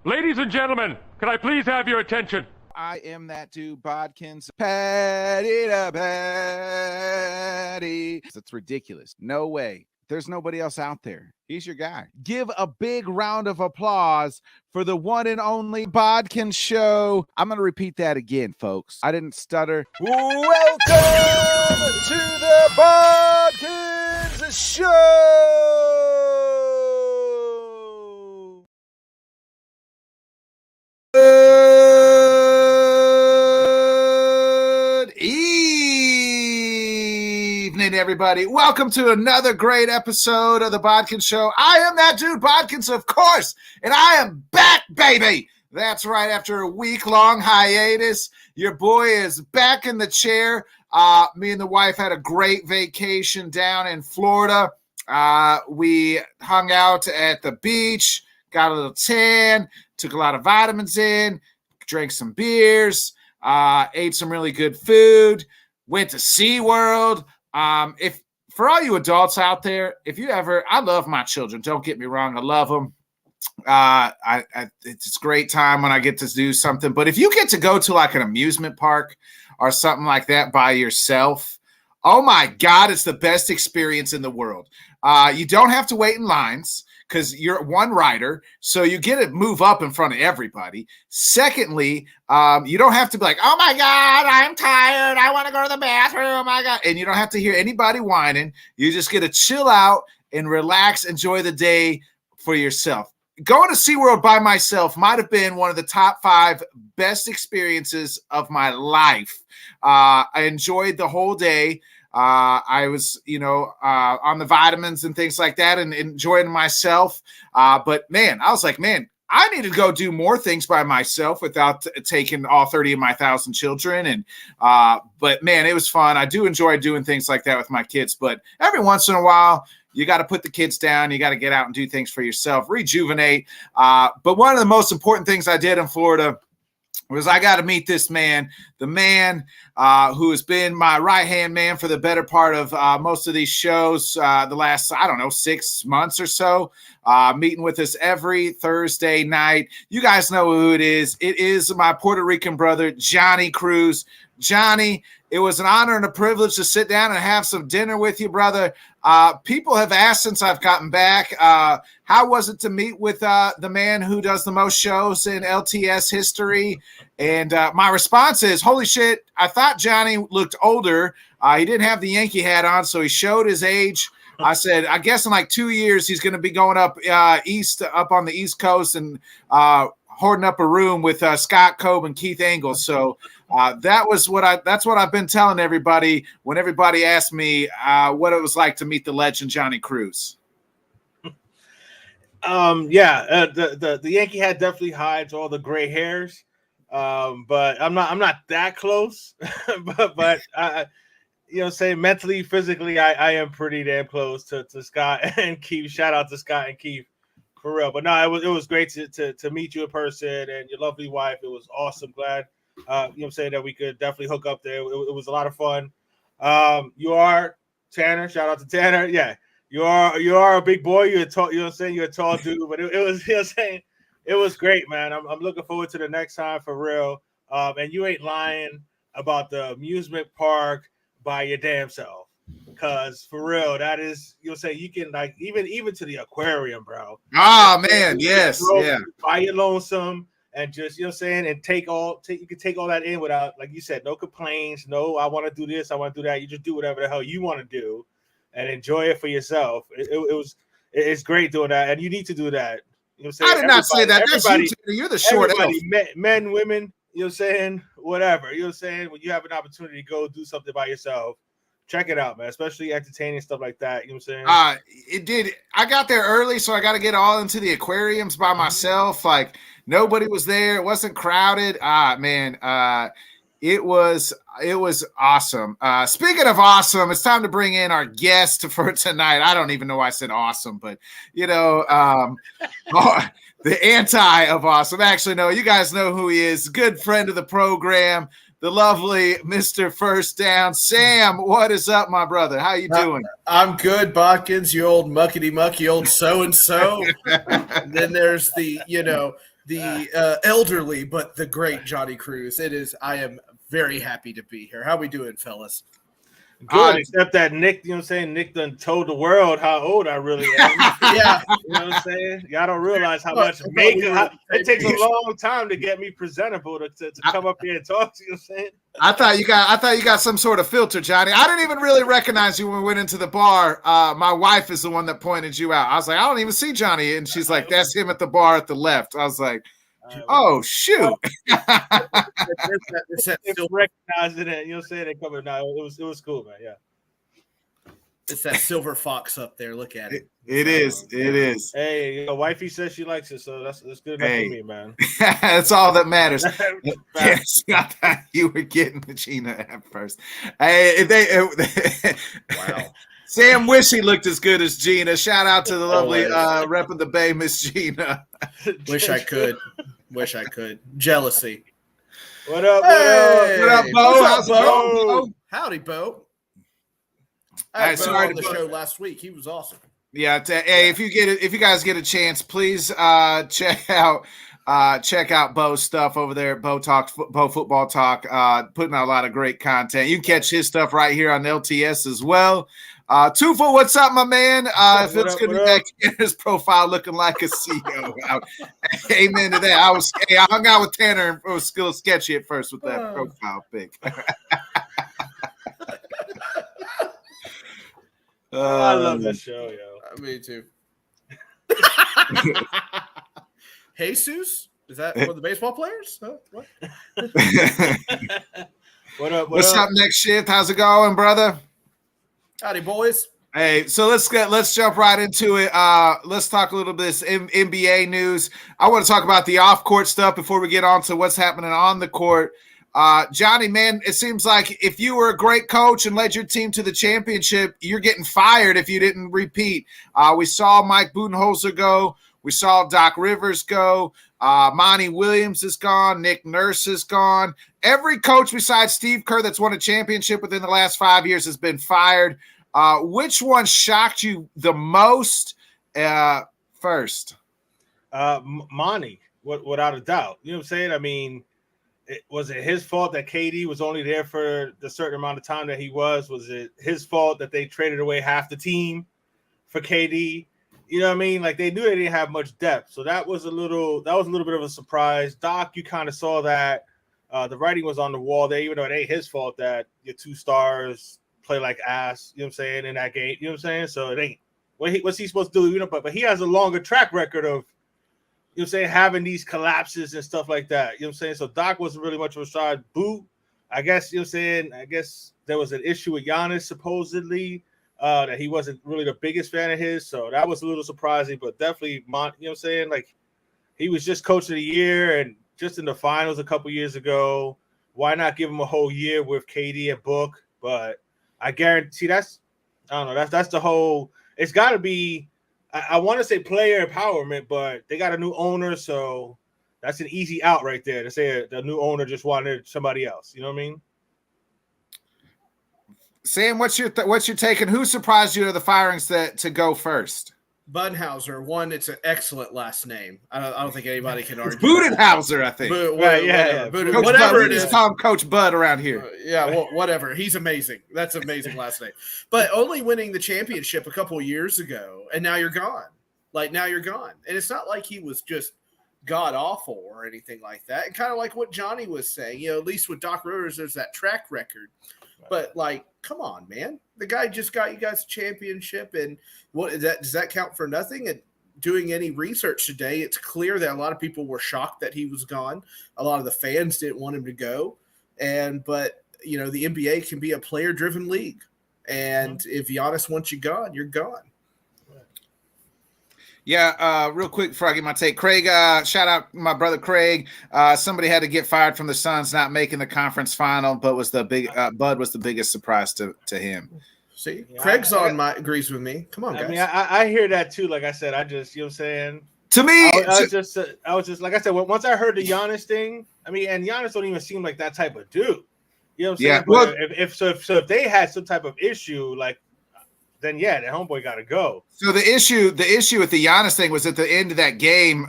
Ladies and gentlemen, can I please have your attention? I am that dude, Bodkins. Patty to patty. It's ridiculous. No way. There's nobody else out there. He's your guy. Give a big round of applause for the one and only Bodkin Show. I'm going to repeat that again, folks. I didn't stutter. Welcome to the Bodkins Show. Good evening, everybody. Welcome to another great episode of the Bodkin Show. I am that dude, Bodkins, of course, and I am back, baby. That's right. After a week-long hiatus, your boy is back in the chair. Me and the wife had a great vacation down in Florida. We hung out at the beach, got a little tan, took a lot of vitamins in, drank some beers, ate some really good food, went to SeaWorld. If for all you adults out there, I love my children. Don't get me wrong. I love them. It's a great time when I get to do something. But if you get to go to like an amusement park or something like that by yourself, oh my God, it's the best experience in the world. You don't have to wait in lines because you're one rider, so you get to move up in front of everybody. Secondly, you don't have to be like, oh my God, I'm tired. I want to go to the bathroom. Oh my God. And you don't have to hear anybody whining. You just get to chill out and relax, enjoy the day for yourself. Going to SeaWorld by myself might have been one of the top 5 best experiences of my life. I enjoyed the whole day. I was, on the vitamins and things like that and enjoying myself. But man, I was like, man, I need to go do more things by myself without taking all 30 of my 1,000 children. And, but man, it was fun. I do enjoy doing things like that with my kids, but every once in a while, you got to put the kids down. You got to get out and do things for yourself, rejuvenate. But one of the most important things I did in Florida was I got to meet this man, the man who has been my right-hand man for the better part of most of these shows the last, 6 months or so, meeting with us every Thursday night. You guys know who it is. It is my Puerto Rican brother, Johnny Cruz. Johnny, it was an honor and a privilege to sit down and have some dinner with you, brother. People have asked since I've gotten back, how was it to meet with the man who does the most shows in LTS history? And my response is, holy shit, I thought Johnny looked older. He didn't have the Yankee hat on, so he showed his age. I said, I guess in like 2 years, he's going to be going up east, up on the East Coast and hoarding up a room with Scott Cobe and Keith Engel. So that's what I've been telling everybody when everybody asked me what it was like to meet the legend Johnny Cruz. The Yankee hat definitely hides all the gray hairs, but I'm not that close. but mentally, physically, I am pretty damn close to Scott and Keith. Shout out to Scott and Keith for real. But no, it was great to meet you in person and your lovely wife. It was awesome. Glad. That we could definitely hook up there. It was a lot of fun. You are Tanner. Shout out to Tanner. Yeah, you are a big boy. You're a tall. You're a tall dude. But it was it was great, man. I'm looking forward to the next time for real. And you ain't lying about the amusement park by your damn self. Because for real, that is you can like even to the aquarium, bro. Oh man, yes, yeah. By your lonesome. And just, you can take all that in without, like you said, no complaints. No, I want to do this. I want to do that. You just do whatever the hell you want to do and enjoy it for yourself. It's great doing that. And you need to do that. I did not say that. That's you, you're the short elf. Men, women, whatever. When you have an opportunity to go do something by yourself, check it out, man. Especially entertaining stuff like that. You know what I'm saying? It did. I got there early, so I got to get all into the aquariums by myself. Like nobody was there. It wasn't crowded. It was awesome. Speaking of awesome, it's time to bring in our guest for tonight. I don't even know why I said awesome, but the anti of awesome. Actually, no, you guys know who he is. Good friend of the program. The lovely Mr. First Down. Sam, what is up, my brother? How you doing? I'm good, Bodkins, you old muckety-mucky old so-and-so. And then there's the, the elderly but the great Johnny Cruz. I am very happy to be here. How we doing, fellas? Good, except that Nick, you know what I'm saying? Nick done told the world how old I really am. Yeah. You know what I'm saying? Y'all don't realize how much makeup. It takes a long time to get me presentable to come up here and talk to you. Know what I'm saying? I thought you got some sort of filter, Johnny. I didn't even really recognize you when we went into the bar. My wife is the one that pointed you out. I was like, I don't even see Johnny, and she's like, that's him at the bar at the left. I was like, oh shoot. It's recognizing it. You know what I'm saying? They coming now. It was cool, man. Yeah. It's that silver fox up there. Look at it. It is. Hey, wifey says she likes it, so that's good enough for me, man. That's all that matters. Yes, I thought you were getting Gina at first. Hey, wow. Sam wish he looked as good as Gina. Shout out to the lovely repping the Bay, Miss Gina. Wish I could. Jealousy. What up? What up, Bo? How's it going, Bo? Howdy, Bo. I had Bo on the show last week. He was awesome. Yeah. Hey, if you guys get a chance, please check out Bo's stuff over there at Bo Football Talk. Putting out a lot of great content. You can catch his stuff right here on LTS as well. Two-Foot, what's up, my man? It feels good to be back in his profile looking like a CEO. Amen to that. I hung out with Tanner and it was still sketchy at first with that profile pic. I love this show, yo. Me too. Jesus? Is that one of the baseball players? What? What's up, next shift? How's it going, brother? Howdy, boys. Hey, so let's jump right into it. Let's talk a little bit of this NBA news. I want to talk about the off-court stuff before we get on to what's happening on the court. Johnny, man, it seems like if you were a great coach and led your team to the championship, you're getting fired if you didn't repeat. We saw Mike Budenholzer go. We saw Doc Rivers go. Monty Williams is gone. Nick Nurse is gone. Every coach besides Steve Kerr that's won a championship within the last 5 years has been fired. Which one shocked you the most first? Monty, without a doubt. You know what I'm saying? I mean, was it his fault that KD was only there for the certain amount of time that he was? Was it his fault that they traded away half the team for KD? You know what I mean? Like they knew they didn't have much depth, so that was a little bit of a surprise. Doc, you kind of saw that the writing was on the wall there, even though it ain't his fault that your two stars play like ass. You know what I'm saying in that game? You know what I'm saying? So it ain't what's he supposed to do? You know, but he has a longer track record of you know what I'm saying having these collapses and stuff like that. You know what I'm saying? So Doc wasn't really much of a shot. Boo, I guess you know what I'm saying. I guess there was an issue with Giannis supposedly. That he wasn't really the biggest fan of his, so that was a little surprising, but definitely, you know what I'm saying? Like, he was just coach of the year and just in the finals a couple years ago. Why not give him a whole year with KD and Book? But I guarantee that's the whole. It's got to be. I want to say player empowerment, but they got a new owner, so that's an easy out right there to say the new owner just wanted somebody else. You know what I mean? Sam, what's your take, and who surprised you of the firings to go first? Budenholzer. One, it's an excellent last name. I don't think anybody can argue. It's Budenholzer, I think. Whatever it is. Just call him Coach Bud around here. Whatever. He's amazing. That's an amazing last name. But only winning the championship a couple of years ago, and now you're gone. Now you're gone. And it's not like he was just god awful or anything like that. And kind of like what Johnny was saying, at least with Doc Rivers, there's that track record. But come on, man! The guy just got you guys a championship, and what is that? Does that count for nothing? And doing any research today, it's clear that a lot of people were shocked that he was gone. A lot of the fans didn't want him to go, but the NBA can be a player-driven league, and if Giannis wants you gone, you're gone. Yeah, real quick before I get my take, Craig, shout out my brother Craig. Somebody had to get fired from the Suns not making the conference final, but Bud was the biggest surprise to him. See, Craig's agrees with me. Come on, guys. I mean, I hear that too. Like I said, I just, you know what I'm saying? To me, I was just like I said, once I heard the Giannis thing, I mean, and Giannis don't even seem like that type of dude. You know what I'm saying? Yeah. Well, if they had some type of issue, like then yeah, the homeboy got to go. So the issue with the Giannis thing was at the end of that game,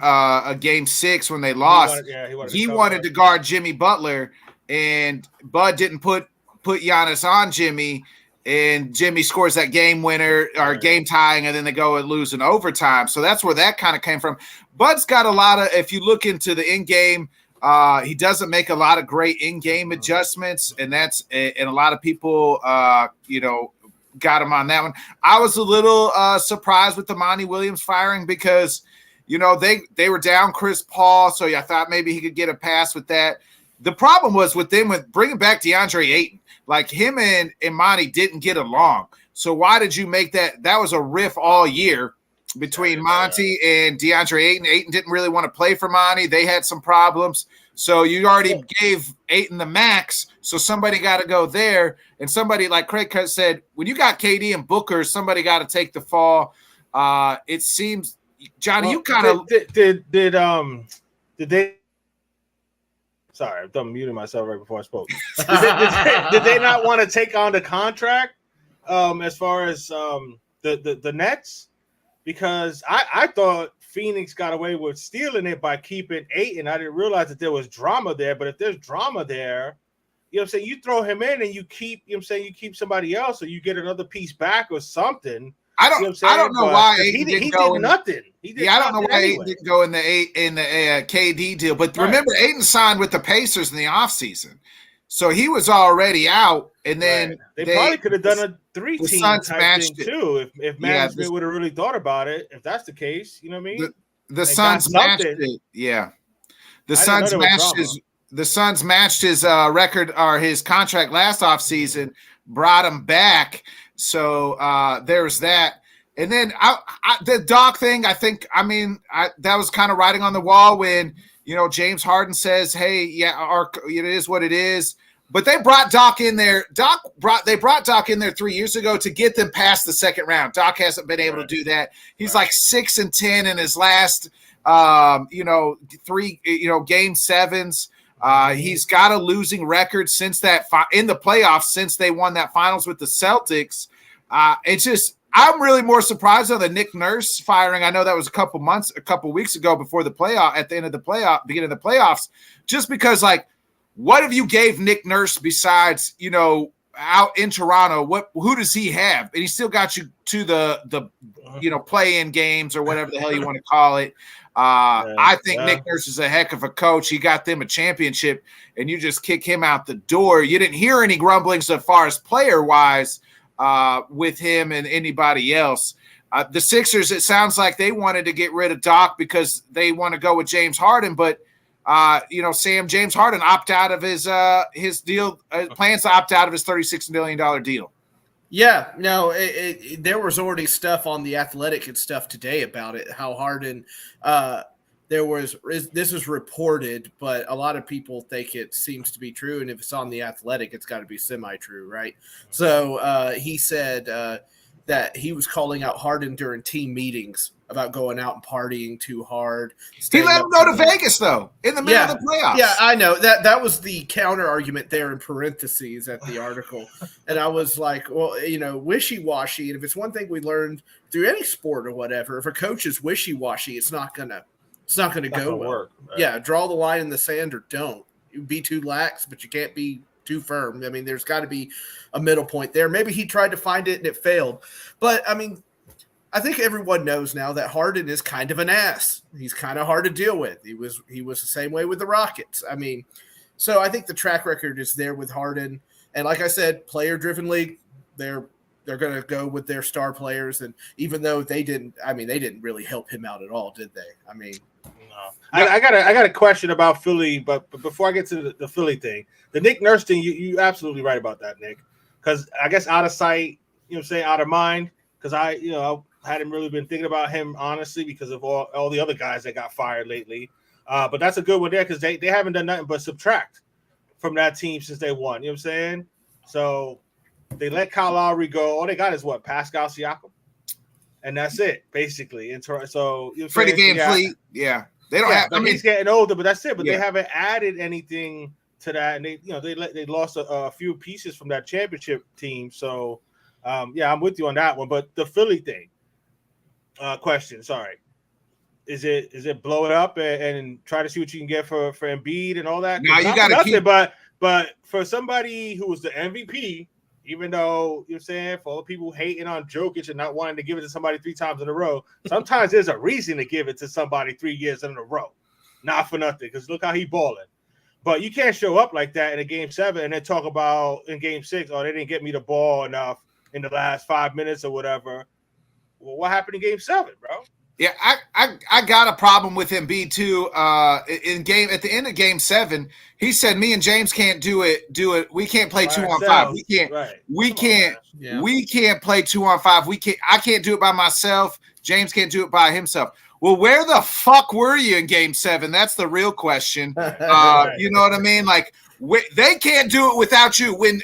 game 6 when they lost. He wanted to guard Jimmy Butler, and Bud didn't put Giannis on Jimmy, and Jimmy scores that game winner or game tying, and then they go and lose in overtime. So that's where that kind of came from. Bud's got a lot of. If you look into the in game. He doesn't make a lot of great in-game adjustments, and a lot of people, got him on that one. I was a little surprised with the Monty Williams firing because, they were down Chris Paul, so I thought maybe he could get a pass with that. The problem was with them with bringing back DeAndre Ayton. Like him and Monty didn't get along. So why did you make that? That was a riff all year between Monty and DeAndre Ayton. Ayton didn't really want to play for Monty. They had some problems. So you already gave Ayton the max, so somebody got to go there. And somebody, like Craig said, when you got KD and Booker, somebody got to take the fall. It seems, Johnny, you kind of did they? Sorry, I'm muting myself right before I spoke. Did they not want to take on the contract as far as the Nets? Because I thought Phoenix got away with stealing it by keeping Ayton. I didn't realize that there was drama there. But if there's drama there, I'm saying, you throw him in and you keep, you keep somebody else, or you get another piece back or something. I don't know why Ayton he did nothing. I don't know why Ayton didn't go in the KD deal. But remember, Ayton signed with the Pacers in the offseason. So he was already out, and then they probably could have done a 3-team type thing too if management would have really thought about it. If that's the case, you know what I mean? The Suns matched it. Yeah, the Suns matched his record or his contract last offseason, brought him back. So there's that. And then the Doc thing, that was kind of writing on the wall when James Harden says, "Hey, it is what it is." But they brought Doc in there. They brought Doc in there 3 years ago to get them past the second round. Doc hasn't been able to do that. He's like 6-10 in his last, 3, game 7s. He's got a losing record since that in the playoffs since they won that finals with the Celtics. It's just I'm really more surprised on the Nick Nurse firing. I know that was a couple weeks ago before the playoff, at the end of the beginning of the playoffs, just because what have you gave Nick Nurse besides, out in Toronto? Who does he have? And he still got you to the play-in games or whatever the hell you want to call it. I think Nick Nurse is a heck of a coach. He got them a championship, and you just kick him out the door. You didn't hear any grumblings as far as player-wise with him and anybody else. The Sixers, it sounds like they wanted to get rid of Doc because they want to go with James Harden, but James Harden opt out of his deal, plans to opt out of his $36 million deal. Yeah, no, there was already stuff on The Athletic and stuff today about it, how Harden, this is reported, but a lot of people think it seems to be true. And if it's on The Athletic, it's got to be semi-true, right? So he said that he was calling out Harden during team meetings about going out and partying too hard. He let him go to Vegas, though, in the middle of the playoffs. Yeah, I know. That was the counter argument there in parentheses at the article. And I was like, well, wishy-washy. And if it's one thing we learned through any sport or whatever, if a coach is wishy-washy, it's not gonna go well. Work, right? Yeah, draw the line in the sand or don't. You be too lax, but you can't be too firm. I mean, there's got to be a middle point there. Maybe he tried to find it and it failed. But, I think everyone knows now that Harden is kind of an ass. He's kind of hard to deal with. He was the same way with the Rockets. So I think the track record is there with Harden. And like I said, player-driven league, they're going to go with their star players. And even though they didn't really help him out at all, did they? No. I got a question about Philly, but before I get to the Philly thing, the Nick Nurse thing, you absolutely right about that, Nick. Because I guess out of sight, out of mind. Because I hadn't really been thinking about him, honestly, because of all the other guys that got fired lately. But that's a good one there because they haven't done nothing but subtract from that team since they won. You know what I'm saying? So they let Kyle Lowry go. All they got is what? Pascal Siakam. And that's it, basically. So Freddie VanVleet, yeah. They don't have. He's getting older, but that's it. But they haven't added anything to that, and they lost a few pieces from that championship team. So I'm with you on that one. But the Philly thing, question, sorry. Is it blow it up and try to see what you can get for Embiid and all that? Now you got to keep. But for somebody who was the MVP, even though you're saying for all the people hating on Jokic and not wanting to give it to somebody 3 times in a row, sometimes there's a reason to give it to somebody 3 years in a row. Not for nothing, because look how he balling. But you can't show up like that in a game 7 and then talk about in game 6, oh, they didn't get me the ball enough in the last 5 minutes or whatever. Well, what happened in game 7, bro? Yeah, I got a problem with Embiid too. At the end of game 7, he said, "Me and James can't do it. We can't play 2-on-5. We can't. Right. We can't play 2-on-5. I can't do it by myself. James can't do it by himself." Well, where the fuck were you in game 7? That's the real question. You know what I mean? Like, they can't do it without you. When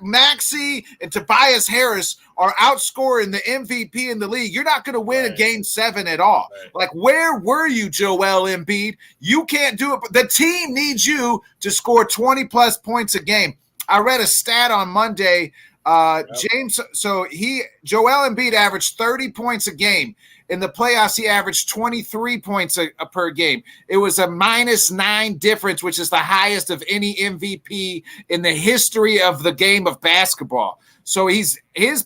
Maxey and Tobias Harris are outscoring the MVP in the league, you're not going to win a game 7 at all. Right. Like, where were you, Joel Embiid? You can't do it. But the team needs you to score 20-plus points a game. I read a stat on Monday. James, Joel Embiid averaged 30 points a game. In the playoffs, he averaged 23 points per game. It was a -9 difference, which is the highest of any MVP in the history of the game of basketball. So his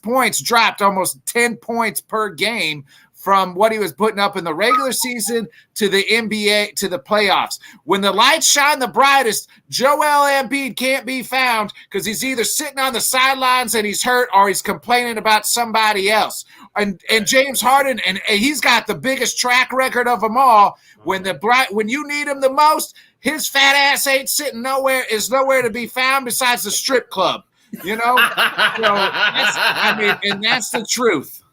points dropped almost 10 points per game from what he was putting up in the regular season to the NBA, to the playoffs. When the lights shine the brightest, Joel Embiid can't be found because he's either sitting on the sidelines and he's hurt or he's complaining about somebody else. And James Harden, and he's got the biggest track record of them all. When you need him the most, his fat ass ain't sitting nowhere to be found besides the strip club. You know? And that's the truth.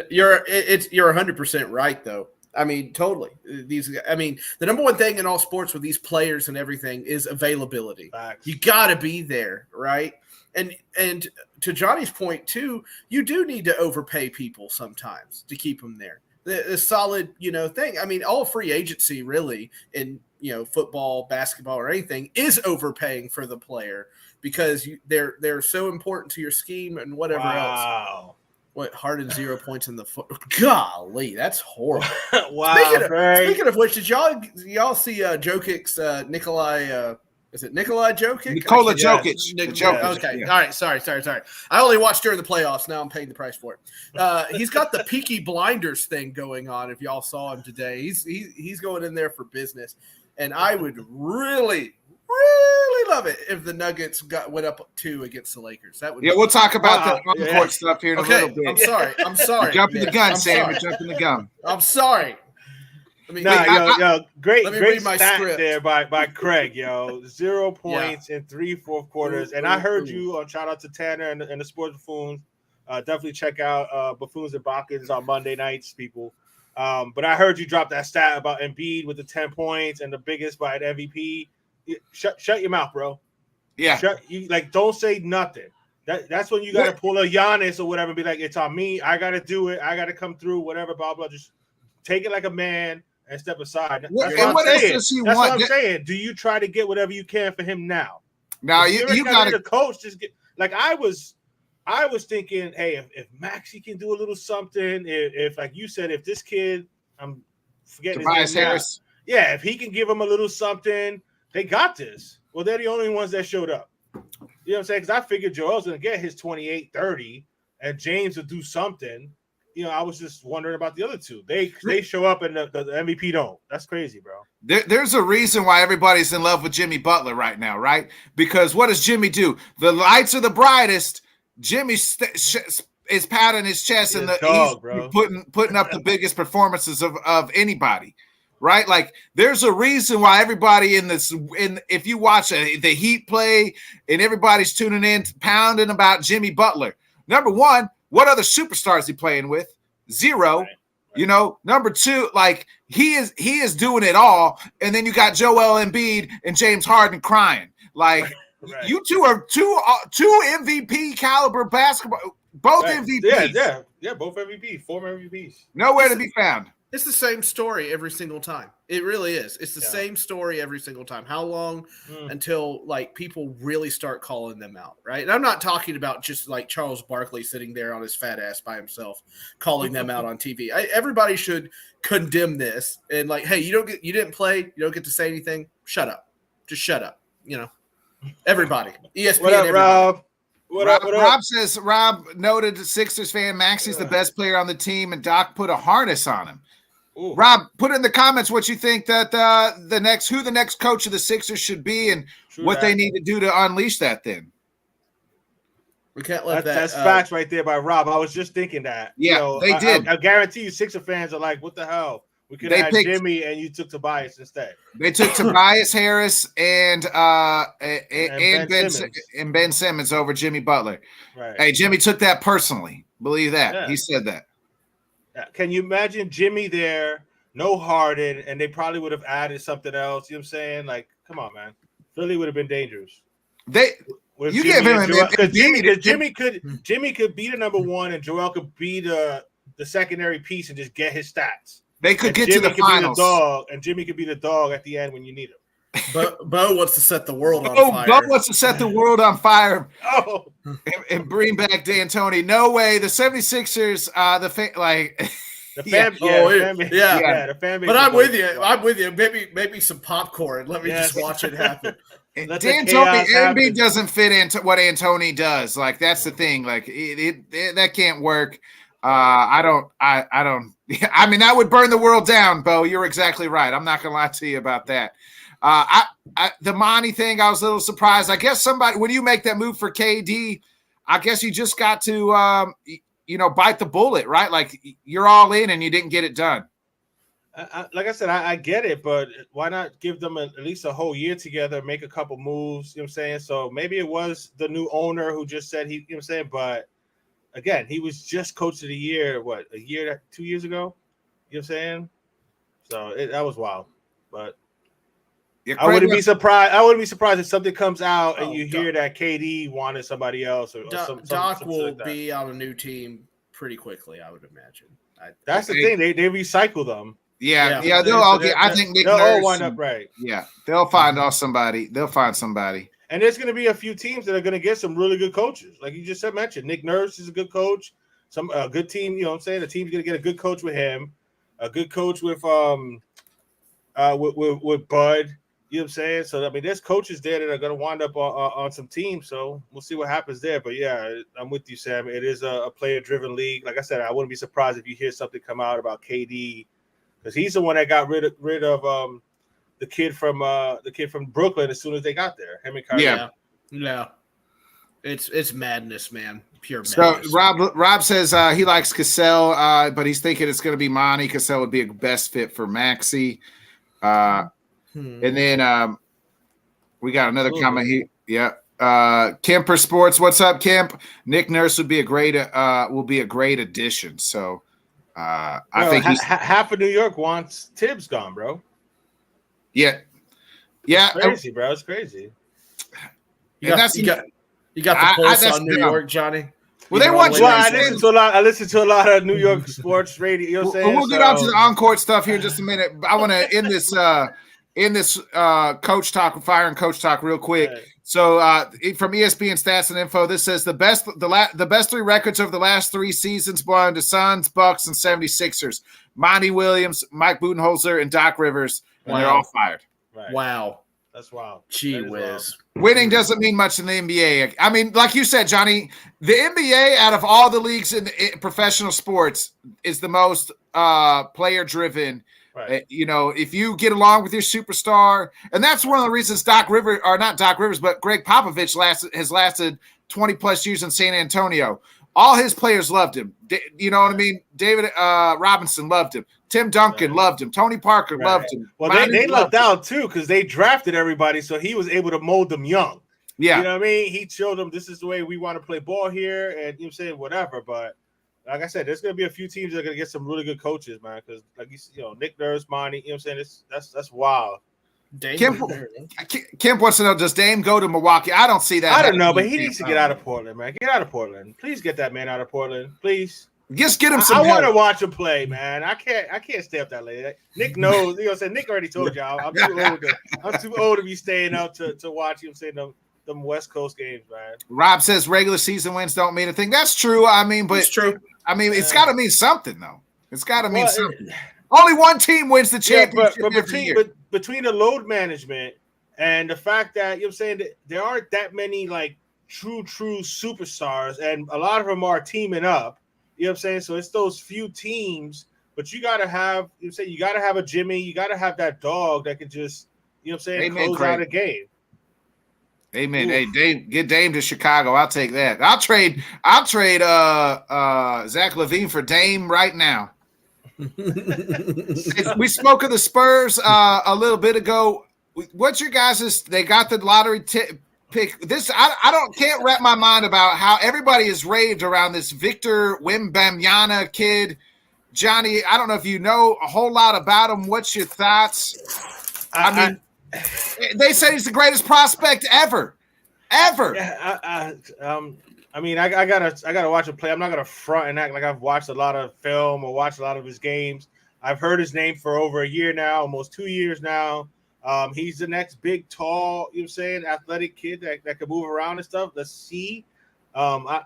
You're 100% right, though. I mean, totally. The number one thing in all sports with these players and everything is availability. Facts. You got to be there, right? And to Johnny's point too, you do need to overpay people sometimes to keep them there. The solid, thing. I mean, all free agency really in football, basketball, or anything is overpaying for the player because they're so important to your scheme and whatever else. What, Harden 0 points in the foot? Golly, that's horrible. Wow. Speaking of which, did y'all see Jokic's Nikolai? Is it Nikolai Jokic? Nikola Jokic. Jokic. Okay. Yeah. All right. Sorry. I only watched during the playoffs. Now I'm paying the price for it. He's got the Peaky Blinders thing going on. If y'all saw him today, he's going in there for business, and I would really love it if the Nuggets went up 2 against the Lakers. That would. Yeah, we'll talk about the on-court stuff here in a little bit. I'm sorry. Jumping the gun, Sam. You're jumping the gun. I'm sorry. Great stat there by Craig, 0 points in 3 fourth quarters. And I heard you on shout out to Tanner and the Sports Buffoons. Definitely check out Buffoons and Botkins on Monday nights, people. But I heard you drop that stat about Embiid with the 10 points and the biggest by an MVP. Shut your mouth, bro. Yeah. Don't say nothing. That's when you got to pull a Giannis or whatever and be like, it's on me. I got to do it. I got to come through, whatever, blah, blah. Just take it like a man and step aside. That's what I'm saying. Do you try to get whatever you can for him now? Now you got the coach just get like I was thinking, hey, if Maxey can do a little something, if like you said, if this kid, I'm forgetting Tobias Harris, if he can give him a little something, they got this. Well, they're the only ones that showed up. You know what I'm saying? Because I figured Joel's gonna get his 28, 30, and James will do something. I was just wondering about the other two. They show up and the MVP don't. That's crazy, bro. There's a reason why everybody's in love with Jimmy Butler right now, right? Because what does Jimmy do? The lights are the brightest. Jimmy is pounding his chest and he's putting up the biggest performances of anybody, right? Like there's a reason why everybody if you watch the Heat play and everybody's tuning in, pounding about Jimmy Butler. Number one, what other superstars is he playing with? Zero. Right. Number two, like he is doing it all, and then you got Joel Embiid and James Harden crying. Like you two are two MVP caliber basketball, both MVPs. Yeah, both MVP, former MVPs. Nowhere to be found. It's the same story every single time. It really is. It's the same story every single time. How long until like people really start calling them out, right? And I'm not talking about just like Charles Barkley sitting there on his fat ass by himself calling them out on TV. Everybody should condemn this and like, hey, you didn't play, you don't get to say anything. Shut up. Just shut up. You know, everybody. ESPN. What up, everybody. Rob? Rob says Rob noted Sixers fan Maxey's the best player on the team, and Doc put a harness on him. Ooh. Rob, put in the comments what you think that the next coach of the Sixers should be, and what they need to do to unleash that. Then we can't let that's facts right there by Rob. I was just thinking that. Yeah, they did. I guarantee you, Sixer fans are like, "What the hell? We could have had Jimmy, and you took Tobias instead." They took Tobias Harris and Ben Simmons over Jimmy Butler. Right. Hey, Jimmy took that personally. Believe that. Yeah. He said that. Can you imagine Jimmy there, no Harden, and they probably would have added something else? You know what I'm saying? Like, come on, man. Philly would have been dangerous. Jimmy could be the number one, and Joel could be the secondary piece and just get his stats. They could get to the finals. And Jimmy could be the dog at the end when you need him. Bo wants to set the world on fire. Bo wants to set the world on fire. Oh, and bring back D'Antoni. No way. The 76ers, the fan base. But I'm with you. I'm with you. Maybe some popcorn. Let me just watch it happen. D'Antoni, MLB doesn't fit into what Antoni does. Like, that's the thing. Like, it that can't work. I don't. I mean, that would burn the world down, Bo. You're exactly right. I'm not gonna lie to you about that. The Monty thing, I was a little surprised. I guess when you make that move for KD, I guess you just got to, bite the bullet, right? Like, you're all in and you didn't get it done. Like I said, I get it, but why not give them at least a whole year together, make a couple moves, you know what I'm saying? So maybe it was the new owner who just said you know what I'm saying? But again, he was just coach of the year, 2 years ago? You know what I'm saying? So that was wild. But I wouldn't be surprised. I wouldn't be surprised if something comes out and you hear that KD wanted somebody else. Or Doc will be on a new team pretty quickly, I would imagine. That's the thing. They recycle them. Yeah. They'll all get. I think Nick they'll Nurse all wind up right. Yeah, they'll find somebody. They'll find somebody. And there's going to be a few teams that are going to get some really good coaches, like you just mentioned. Nick Nurse is a good coach. A good team. You know what I'm saying? The team's going to get a good coach with him. A good coach with Bud. You know what I'm saying? So, I mean, there's coaches there that are going to wind up on some teams. So we'll see what happens there. But, yeah, I'm with you, Sam. It is a player-driven league. Like I said, I wouldn't be surprised if you hear something come out about KD, because he's the one that got rid of the kid from Brooklyn as soon as they got there. Him and Kyrie. Yeah. It's madness, man. Pure madness. So Rob says he likes Cassell, but he's thinking it's going to be Monty. Cassell would be a best fit for Maxey. And then we got another comment here. Yeah. Kemper Sports. What's up, Kemp? Nick Nurse would be a great addition. So I think half of New York wants Tibbs gone, bro. Yeah. It's crazy, bro. It's crazy. You got the pulse on New York, Johnny. Well, they want you. I listen to a lot of New York sports radio. You know what I'm saying? We'll get on to the on-court stuff here in just a minute. I want to end this coach talk, firing coach talk, real quick. Right. So from ESPN Stats and Info, this says the best three records over the last 3 seasons belong to Suns, Bucks, and 76ers. Monty Williams, Mike Budenholzer, and Doc Rivers, and they're all fired. Right. Wow. That's wild. Gee whiz. Winning doesn't mean much in the NBA. I mean, like you said, Johnny, the NBA out of all the leagues in professional sports is the most player-driven. Right. If you get along with your superstar, and that's one of the reasons Greg Popovich has lasted 20-plus years in San Antonio. All his players loved him. You know what I mean? David Robinson loved him. Tim Duncan loved him. Tony Parker loved him. Well, they lucked out, too, because they drafted everybody, so he was able to mold them young. Yeah. You know what I mean? He showed them this is the way we want to play ball here, and you know saying whatever. But like I said, there's going to be a few teams that are going to get some really good coaches, man, because Nick Nurse, Monty, you know what I'm saying? That's wild. Kemp wants to know, does Dame go to Milwaukee? I don't see that. I don't know, but he needs to get out of Portland, man. Get out of Portland. Please get that man out of Portland. Please. Just get him some I want to help. watch him play, man. I can't stay up that late. Nick knows. You know what I'm saying? Nick already told y'all. I'm too old to be staying up to watch him say them West Coast games, man. Rob says regular season wins don't mean a thing. That's true. I mean, but It's true. I mean, it's got to mean something, though. It's got to mean something. Only one team wins the championship every year. But between the load management and the fact that, you know what I'm saying, that there aren't that many, like, true superstars, and a lot of them are teaming up, you know what I'm saying? So it's those few teams, but you got to have, you know what I'm saying, you got to have a Jimmy, you got to have that dog that can just, you know what I'm saying, close out a game. Amen. Ooh. Hey, Dame, get Dame to Chicago. I'll take that. I'll trade Zach LaVine for Dame right now. We spoke of the Spurs a little bit ago. What's your guys'? They got the lottery pick. This can't wrap my mind about how everybody is raved around this Victor Wembanyama kid. Johnny, I don't know if you know a whole lot about him. What's your thoughts? I mean, they say he's the greatest prospect ever. Yeah, I mean, I gotta watch him play. I'm not gonna front and act like I've watched a lot of film or watched a lot of his games. I've heard his name for over a year now, almost 2 years now. He's the next big, tall, you know what I'm saying, athletic kid that can move around and stuff. Let's see. The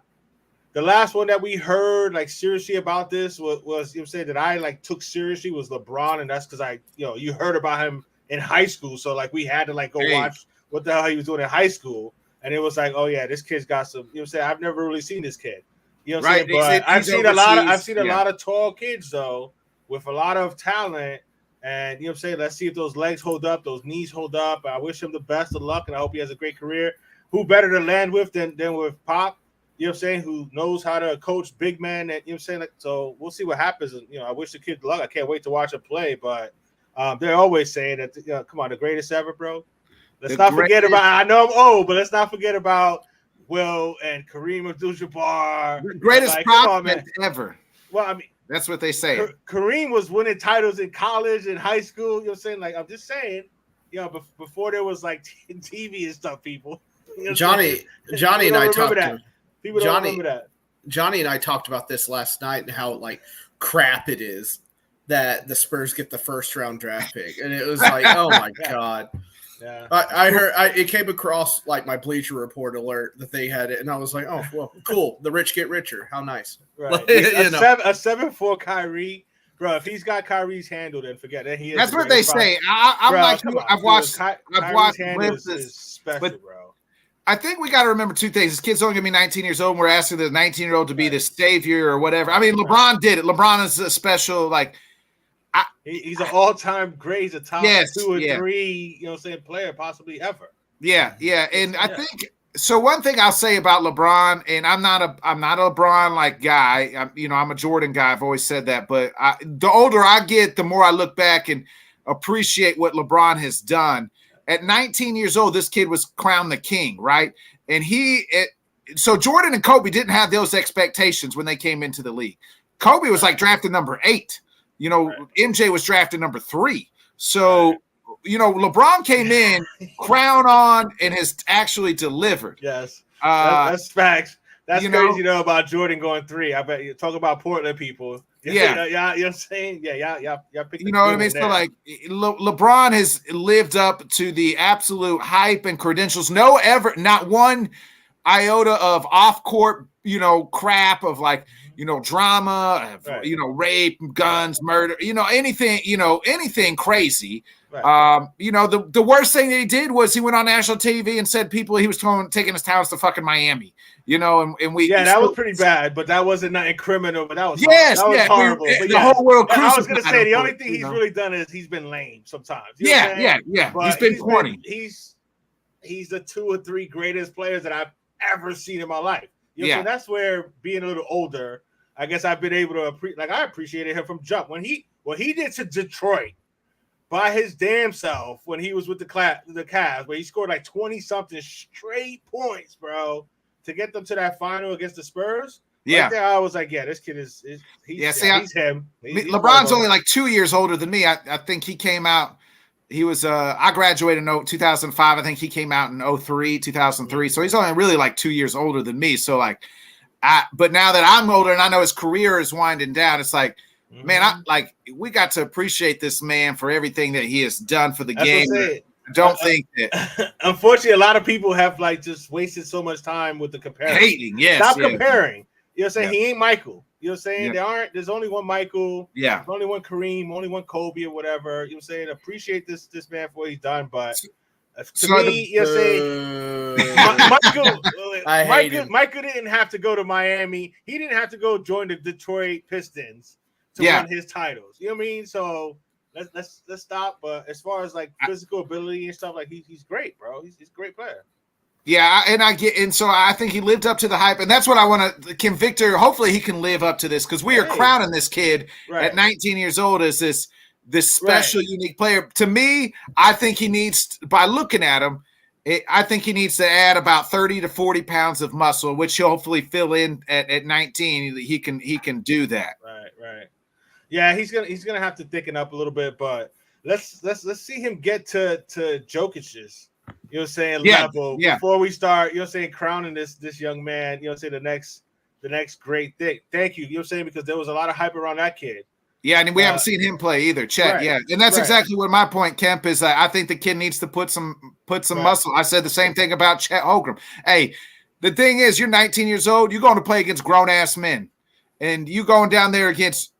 last one that we heard like seriously about this was you know what I'm saying, that I like took seriously was LeBron, and that's because you heard about him in high school, so like we had to like go watch what the hell he was doing in high school. And it was like, oh yeah, this kid's got some. You know what I'm saying? I've never really seen this kid. You know what I'm saying? But I've seen a lot of tall kids though, with a lot of talent. And you know what I'm saying? Let's see if those legs hold up, those knees hold up. I wish him the best of luck, and I hope he has a great career. Who better to land with than with Pop? You know what I'm saying? Who knows how to coach big men? And you know what I'm saying? Like, so we'll see what happens. And I wish the kid luck. I can't wait to watch him play. But they're always saying that. Come on, the greatest ever, bro. Let's not forget about. I know I'm old, but let's not forget about Will and Kareem Abdul-Jabbar. The greatest prospect ever. Well, I mean, that's what they say. Kareem was winning titles in college and high school. You know what I'm saying? Like, I'm just saying, before there was like TV and stuff, people. Johnny and I talked. People don't remember that. Johnny and I talked about this last night and how like crap it is that the Spurs get the first round draft pick, and it was like, oh my god. Yeah, I heard it came across like my Bleacher Report alert that they had it, and I was like, "Oh, well, cool. The rich get richer. How nice!" Right, like, a 7'4" Kyrie, bro. If he's got Kyrie's handle, then forget it. That's what they say. I've watched glimpses, special, but, bro. I think we got to remember two things. This kid's only gonna be 19 years old. And we're asking the 19-year-old to be the savior or whatever. I mean, LeBron did it. LeBron is a special like. He's an all-time great. He's a top 2 or 3, you know what I'm saying, player possibly ever. Yeah. And I think so. One thing I'll say about LeBron, and I'm not a LeBron like guy. I'm a Jordan guy. I've always said that. But the older I get, the more I look back and appreciate what LeBron has done. At 19 years old, this kid was crowned the king, right? And so Jordan and Kobe didn't have those expectations when they came into the league. Kobe was like drafted number 8. MJ was drafted number 3. So, LeBron came in, crown on, and has actually delivered. Yes. That's facts. That's crazy, about Jordan going 3. I bet you talk about Portland people. Yeah. You know what I'm saying? Yeah, y'all picked You know what I mean? So, like, LeBron has lived up to the absolute hype and credentials. Not one iota of off-court, crap of, like, drama, right. Rape, guns, murder, anything crazy. Right. The worst thing that he did was he went on national TV and said he was taking his talents to fucking Miami, and we. Yeah, that was pretty bad, but that wasn't nothing criminal, but that was horrible. The whole world. I was going to say the only thing he's really done is he's been lame sometimes. Yeah. But he's been corny. He's the 2 or 3 greatest players that I've ever seen in my life. So that's where being a little older, I guess I've been able to I appreciated him from jump what he did to Detroit by his damn self when he was with the Cavs, where he scored like 20 something straight points, bro, to get them to that final against the Spurs. Yeah, right there, I was like, this kid he's him. LeBron's only like 2 years older than me. I think he came out. He was I graduated in 2005. I think he came out in 2003. So he's only really like 2 years older than me. So like. But now that I'm older and I know his career is winding down, it's like, man, we got to appreciate this man for everything that he has done for the game. I don't think that. Unfortunately, a lot of people have like just wasted so much time with the comparison. Hating, yes. Stop comparing. You know what I'm saying? Yeah. He ain't Michael. You know what I'm saying? There's only one Michael. Yeah. There's only one Kareem, only one Kobe or whatever. You know what I'm saying? Appreciate this man for what he's done, but to me, you know what I'm saying? Michael didn't have to go to Miami. He didn't have to go join the Detroit Pistons to win his titles. You know what I mean? So let's stop. But as far as like physical ability and stuff, like he's great, bro. He's a great player. Yeah, and so I think he lived up to the hype, and that's what I want to. Can Victor? Hopefully, he can live up to this because we are crowning this kid at 19 years old as this special, unique player. To me, I think he needs, by looking at him, I think he needs to add about 30 to 40 pounds of muscle, which he'll hopefully fill in at 19. He can do that. Right. Yeah, he's gonna have to thicken up a little bit, but let's see him get to Jokic's. You know what I'm saying? Level before we start, you know what I'm saying, crowning this young man, you know what I'm saying, the next great thing. Thank you. You know what I'm saying? Because there was a lot of hype around that kid. Yeah, and we haven't seen him play either. Chet, and that's exactly what my point, Kemp, is. I think the kid needs to put some muscle. I said the same thing about Chet Holmgren. Hey, the thing is, you're 19 years old. You're going to play against grown ass men, and you going down there against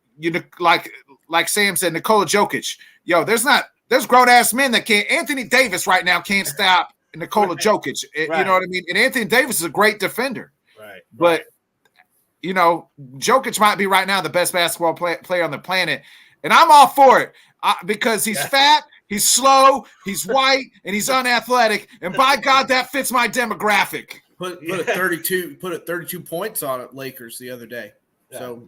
like Sam said, Nikola Jokic. Yo, there's grown ass men that can't. Anthony Davis right now can't stop Nikola Jokic. You know what I mean? And Anthony Davis is a great defender. Right. But you know, Jokic might be right now the best basketball player on the planet, and I'm all for it because he's fat, he's slow, he's white, and he's unathletic. And by God, that fits my demographic. Put a 32 points on it, Lakers the other day. Yeah. So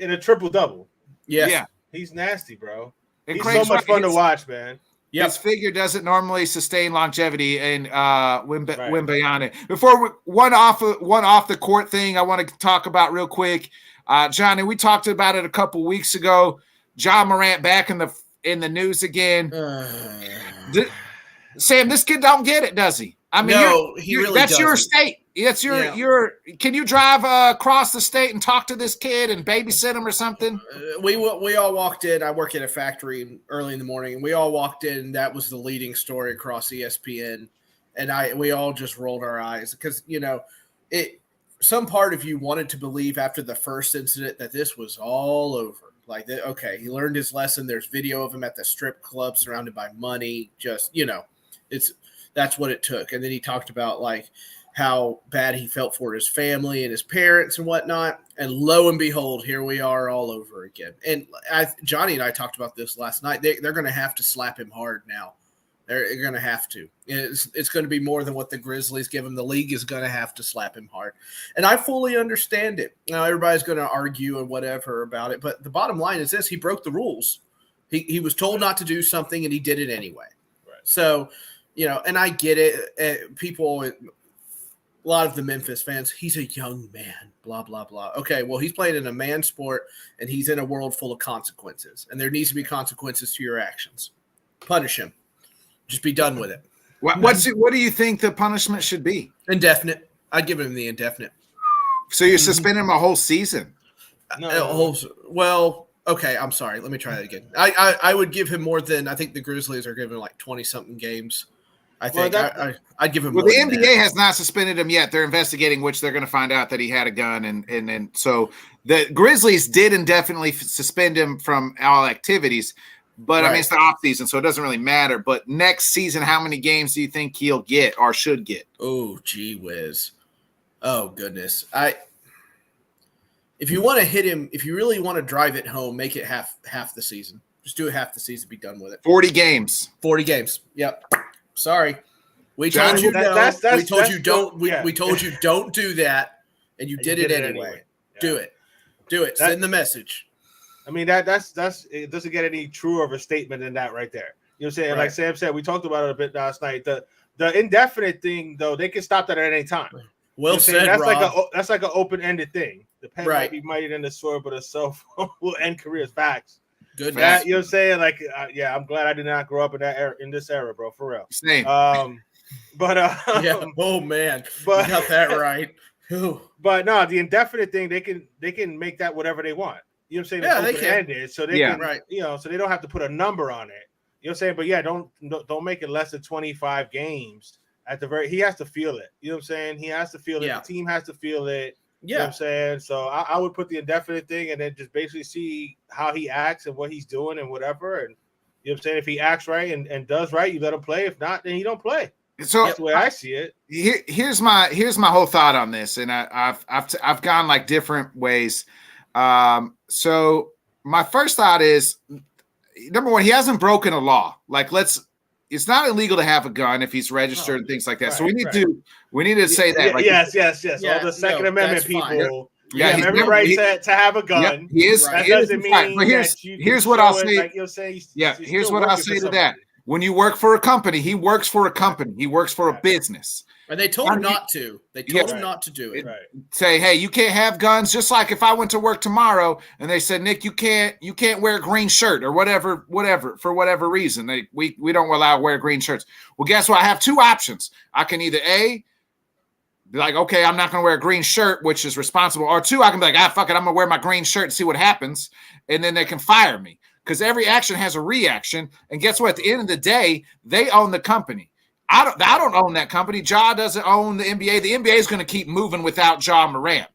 in a triple double. Yes. Yeah, he's nasty, bro. And He's so much fun to watch, man. His figure doesn't normally sustain longevity in Wembanyama. Before one off the court thing, I want to talk about real quick, Johnny. We talked about it a couple weeks ago. John Morant back in the news again. Sam, this kid don't get it, does he? I mean, no, he really that's doesn't. Your state. That's your. Can you drive across the state and talk to this kid and babysit him or something? We all walked in. I work at a factory early in the morning, and we all walked in. And that was the leading story across ESPN, and we all just rolled our eyes because some part of you wanted to believe after the first incident that this was all over. Like, okay, he learned his lesson. There's video of him at the strip club surrounded by money. Just that's what it took. And then he talked about like how bad he felt for his family and his parents and whatnot. And lo and behold, here we are all over again. And Johnny and I talked about this last night. They're going to have to slap him hard now. They're going to have to. It's going to be more than what the Grizzlies give him. The league is going to have to slap him hard. And I fully understand it. Now, everybody's going to argue and whatever about it. But the bottom line is this. He broke the rules. He was told not to do something, and he did it anyway. Right. So, and I get it. People – a lot of the Memphis fans, he's a young man, blah, blah, blah. Okay, well, he's playing in a man sport, and he's in a world full of consequences. And there needs to be consequences to your actions. Punish him. Just be done with it. What do you think the punishment should be? Indefinite. I'd give him the indefinite. So you're suspending him a whole season? No. Well, okay, I'm sorry. Let me try that again. I would give him more than – I think the Grizzlies are giving like 20-something games. I think I'd give him. Well, the NBA has not suspended him yet. They're investigating, which they're going to find out that he had a gun, and so the Grizzlies did indefinitely suspend him from all activities. But I mean, it's the off season, so it doesn't really matter. But next season, how many games do you think he'll get or should get? Oh, gee whiz! Oh goodness! If you want to hit him, if you really want to drive it home, make it half the season. Just do it half the season. Be done with it. 40 games. 40 games. Yep. Sorry, we told you no. We told you don't. We told you don't do that, and you did it anyway. Yeah. Do it. Send the message. I mean that's it doesn't get any truer of a statement than that right there. You know what I'm saying? Right. Like Sam said, we talked about it a bit last night. The indefinite thing though, they can stop that at any time. Well said, Rob. That's like an open-ended thing. The pen might be mightier than the sword, but a cell phone will end careers. Facts. Good. You know what I'm saying? Like, I'm glad I did not grow up in that era, in this era, bro. For real. Same. But yeah. Oh man. But you got that right. But no, the indefinite thing, they can make that whatever they want. You know what I'm saying? Yeah, it's they can. open-ended, so they can, right. so they don't have to put a number on it. You know what I'm saying? But yeah, don't make it less than 25 games at the very. He has to feel it. You know what I'm saying? He has to feel it. The team has to feel it. You know what I'm saying? So I would put the indefinite thing and then just basically see how he acts and what he's doing and whatever. And you know what I'm saying? If he acts right and does right, you let him play. If not, then he don't play. So that's the way I see it. Here's my whole thought on this, and I've gone like different ways. So my first thought is, number one, he hasn't broken a law. Like, it's not illegal to have a gun if he's registered and things like that. So we need to say that. Like, yes. All the Second Amendment people. Yeah, have every right to have a gun. He is. That doesn't mean but here's what I'll say. Here's what I'll say to that. When you work for a company, he works for a company. He works for a business. And they told him not to. They told him not to do it. Say, hey, you can't have guns. Just like if I went to work tomorrow and they said, Nick, you can't wear a green shirt or whatever, for whatever reason. We don't allow wear green shirts. Well, guess what? I have two options. I can either A, be like, okay, I'm not going to wear a green shirt, which is responsible. Or two, I can be like, fuck it, I'm going to wear my green shirt and see what happens. And then they can fire me. Because every action has a reaction. And guess what? At the end of the day, they own the company. I don't own that company. Ja doesn't own the NBA. The NBA is going to keep moving without Ja Morant.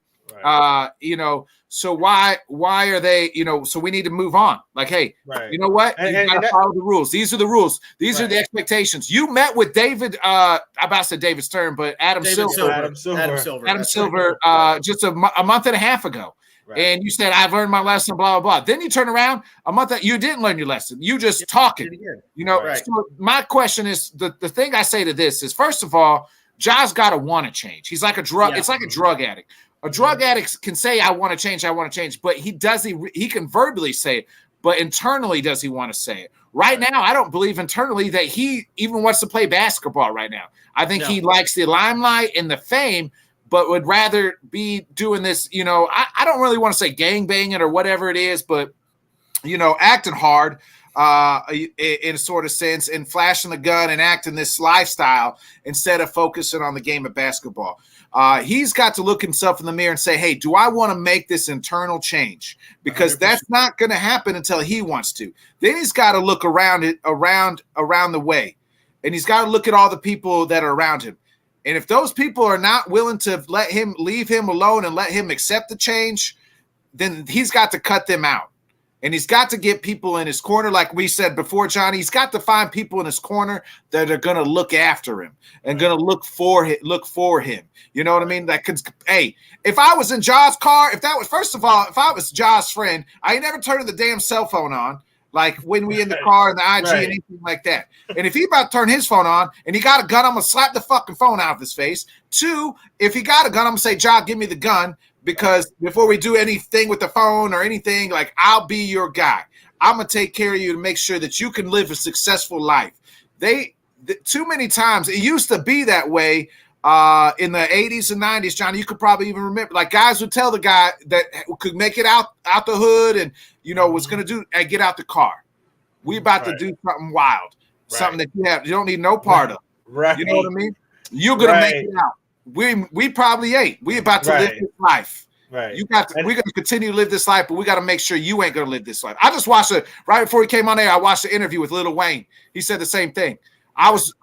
So why are they, so we need to move on. Like, hey, you know what? You got to follow the rules. These are the rules. These are the expectations. You met with David, I about to say David Stern, but Adam Silver just a month and a half ago. And you said, I've learned my lesson, blah, blah, blah. Then you turn around a month that you didn't learn your lesson. You just talking. So my question is, the thing I say to this is, first of all, Ja's got to want to change. He's like a drug. It's like a drug addict. A drug addict can say, I want to change, but he can verbally say it, but internally, does he want to say it? Right now, I don't believe internally that he even wants to play basketball right now. I think he likes the limelight and the fame, but would rather be doing this, I don't really want to say gangbanging or whatever it is, but, acting hard in a sort of sense and flashing the gun and acting this lifestyle instead of focusing on the game of basketball. He's got to look himself in the mirror and say, hey, do I want to make this internal change? Because 100%. That's not going to happen until he wants to. Then he's got to look around the way, and he's got to look at all the people that are around him. And if those people are not willing to leave him alone and let him accept the change, then he's got to cut them out. And he's got to get people in his corner. Like we said before, Johnny, he's got to find people in his corner that are going to look after him and going to look for him. You know what I mean? Hey, if I was in Ja's car, if I was Ja's friend, I ain't never turning the damn cell phone on. Like when we in the car and the IG and anything like that. And if he about to turn his phone on and he got a gun, I'm going to slap the fucking phone out of his face. Two, if he got a gun, I'm going to say, Ja, give me the gun, because before we do anything with the phone or anything, like, I'll be your guy. I'm going to take care of you to make sure that you can live a successful life. Too many times, it used to be that way in the 80s and 90s, Johnny. You could probably even remember, like, guys would tell the guy that could make it out the hood and, was going to do, hey, get out the car. We about to do something wild, something that you don't need no part of. Right. You know what I mean? You're going to make it out. We probably ain't. We about to live this life. Right. We're going to continue to live this life, but we got to make sure you ain't going to live this life. I just watched it right before he came on air. I watched the interview with Lil Wayne. He said the same thing. I was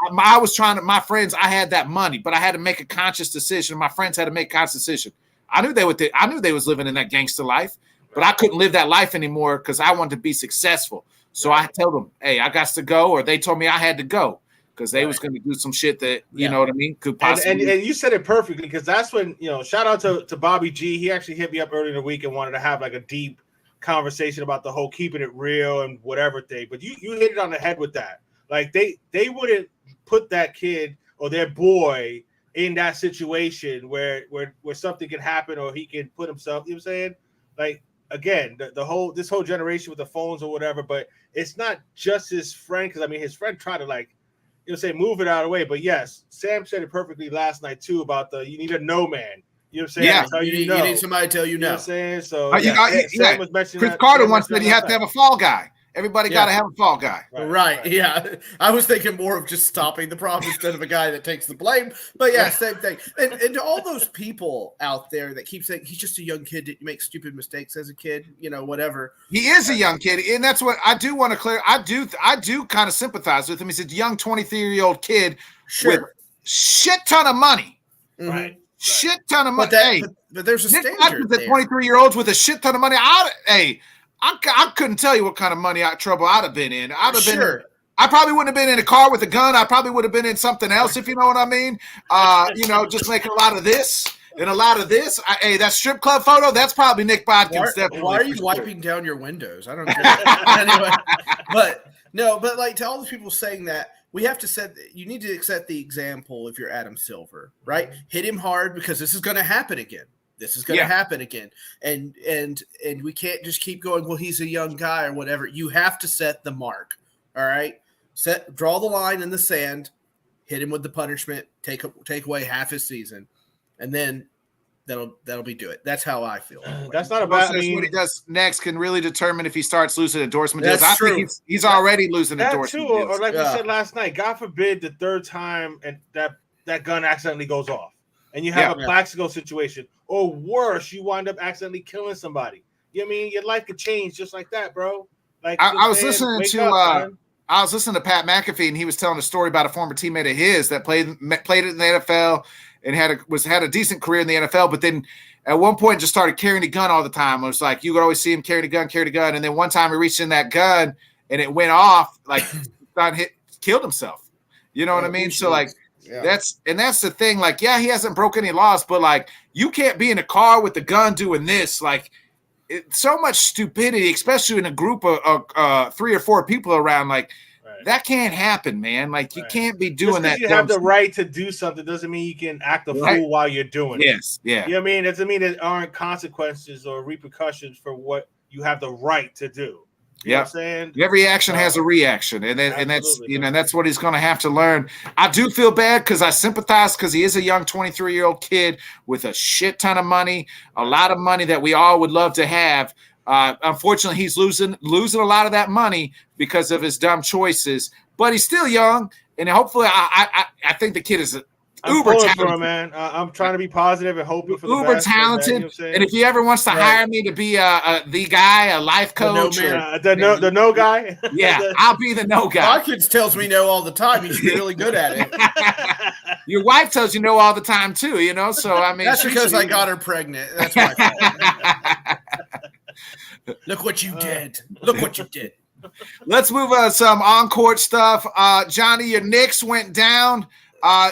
trying to, my friends, I had that money, but I had to make a conscious decision. My friends had to make a conscious decision. I knew they was living in that gangster life, but I couldn't live that life anymore because I wanted to be successful. So I told them, hey, I got to go, or they told me I had to go because they was going to do some shit that, you know what I mean, could possibly. And you said it perfectly, because that's when, shout out to Bobby G. He actually hit me up earlier in the week and wanted to have like a deep conversation about the whole keeping it real and whatever thing. But you hit it on the head with that. Like they wouldn't put that kid or their boy in that situation where something can happen or he can put himself, you know what I'm saying? Like, again, this whole generation with the phones or whatever, but it's not just his friend, because I mean his friend tried to move it out of the way. But yes, Sam said it perfectly last night too about you need a no man. You know what I'm saying? Yeah, you need somebody to tell you no. You know what I'm saying? So Sam was mentioning Chris Carter once said you have to have a fall guy. Everybody got to have a fall guy. Right. Yeah. I was thinking more of just stopping the problem instead of a guy that takes the blame. But yeah, same thing. And to all those people out there that keep saying he's just a young kid that makes stupid mistakes as a kid, whatever. He is a young kid, and that's what I do want to clear. I do kind of sympathize with him. He's a young 23-year-old kid with shit ton of money. Right. Shit ton of money. But there's a Nick standard there. 23-year-olds with a shit ton of money. I couldn't tell you what kind of trouble I'd have been in. I probably wouldn't have been in a car with a gun. I probably would have been in something else, if you know what I mean. Just making a lot of this and a lot of this. That strip club photo, that's probably Nick Bodkin's. Why are you wiping down your windows? I don't get it. Anyway, but like to all the people saying that, we have to you need to set the example if you're Adam Silver, right? Hit him hard because this is going to happen again. This is going to happen again. And we can't just keep going, well, he's a young guy or whatever. You have to set the mark, all right? Draw the line in the sand, hit him with the punishment, take away half his season, and then that'll be do it. That's how I feel. That's not about what he does next can really determine if he starts losing endorsement deals. That's true. I think he's already losing endorsement deals. Or like we said last night, God forbid the third time and that gun accidentally goes off. And you have a Plaxico situation. Or worse, you wind up accidentally killing somebody. You know what I mean? Your life could change just like that, bro. Like I was listening to Pat McAfee, and he was telling a story about a former teammate of his that played in the NFL and had a decent career in the NFL, but then at one point just started carrying a gun all the time. It was like you could always see him carry the gun, and then one time he reached in that gun and it went off, like killed himself. You know what I mean? So like. Yeah. That's the thing. Like, yeah, he hasn't broken any laws, but like, you can't be in a car with the gun doing this. Like, so much stupidity, especially in a group of 3 or 4 people around. Like, that can't happen, man. Like, you can't be doing that. You have the right to do something doesn't mean you can act a fool while you're doing it. Yes, yeah. You know what I mean? It doesn't mean there aren't consequences or repercussions for what you have the right to do. You know what I'm saying? Every action has a reaction, and that's what he's going to have to learn. I do feel bad because I sympathize because he is a young 23-year-old kid with a shit ton of money, a lot of money that we all would love to have. Unfortunately, he's losing a lot of that money because of his dumb choices. But he's still young, and hopefully, I think the kid is uber talented, man. I'm trying to be positive and hoping for the uber best, talented. Man, and if he ever wants to hire me to be the guy, a life coach, the no guy, I'll be the no guy. My kids tells me no all the time. He's really good at it. Your wife tells you no all the time too. So I mean, that's because I got her pregnant. That's my fault. Look what you did. Look what you did. Let's move on to some on-court stuff. Johnny, your Knicks went down.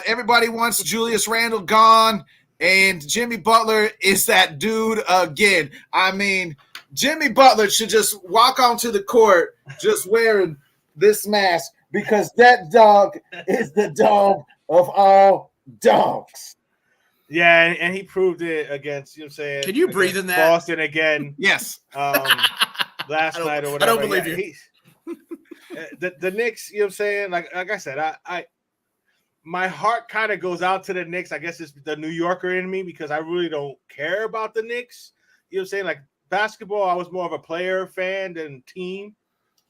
Everybody wants Julius Randle gone, and Jimmy Butler is that dude again. I mean, Jimmy Butler should just walk onto the court just wearing this mask because that dog is the dog of all dogs. Yeah, and he proved it against, saying. Can you breathe in that? Boston again. Yes. Last night or whatever. I don't believe you. The Knicks, saying? Like I said, I my heart kind of goes out to the Knicks. I guess it's the New Yorker in me because I really don't care about the Knicks. Saying? Like basketball, I was more of a player fan than team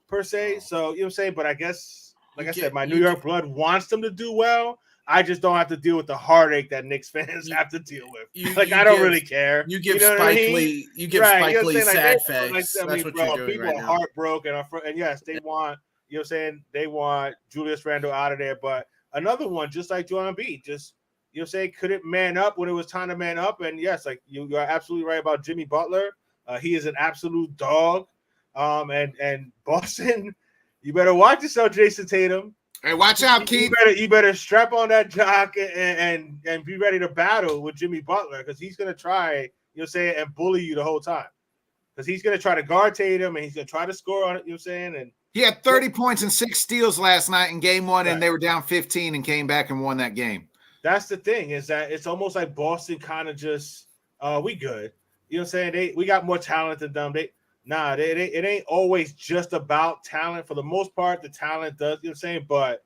per se. So, but I guess, like I said, my New York blood wants them to do well. I just don't have to deal with the heartache that Knicks fans have to deal with. I don't really care. You give Spike Lee, Spike Lee sad face. That's what you're doing people right now. Heartbroken, and yes, they want, they want Julius Randle out of there. But another one, just like Joel Embiid, just couldn't man up when it was time to man up. And yes, like you are absolutely right about Jimmy Butler. He is an absolute dog. And Boston, you better watch yourself, Jason Tatum. Hey, watch out, Keith. You better strap on that jock and be ready to battle with Jimmy Butler because he's going to try, and bully you the whole time. Because he's going to try to guard Tatum and he's going to try to score on it, And he had 30 points and 6 steals last night in game 1, and they were down 15 and came back and won that game. That's the thing is that it's almost like Boston kind of just, we good. We got more talent than them. It ain't always just about talent. For the most part, the talent does, but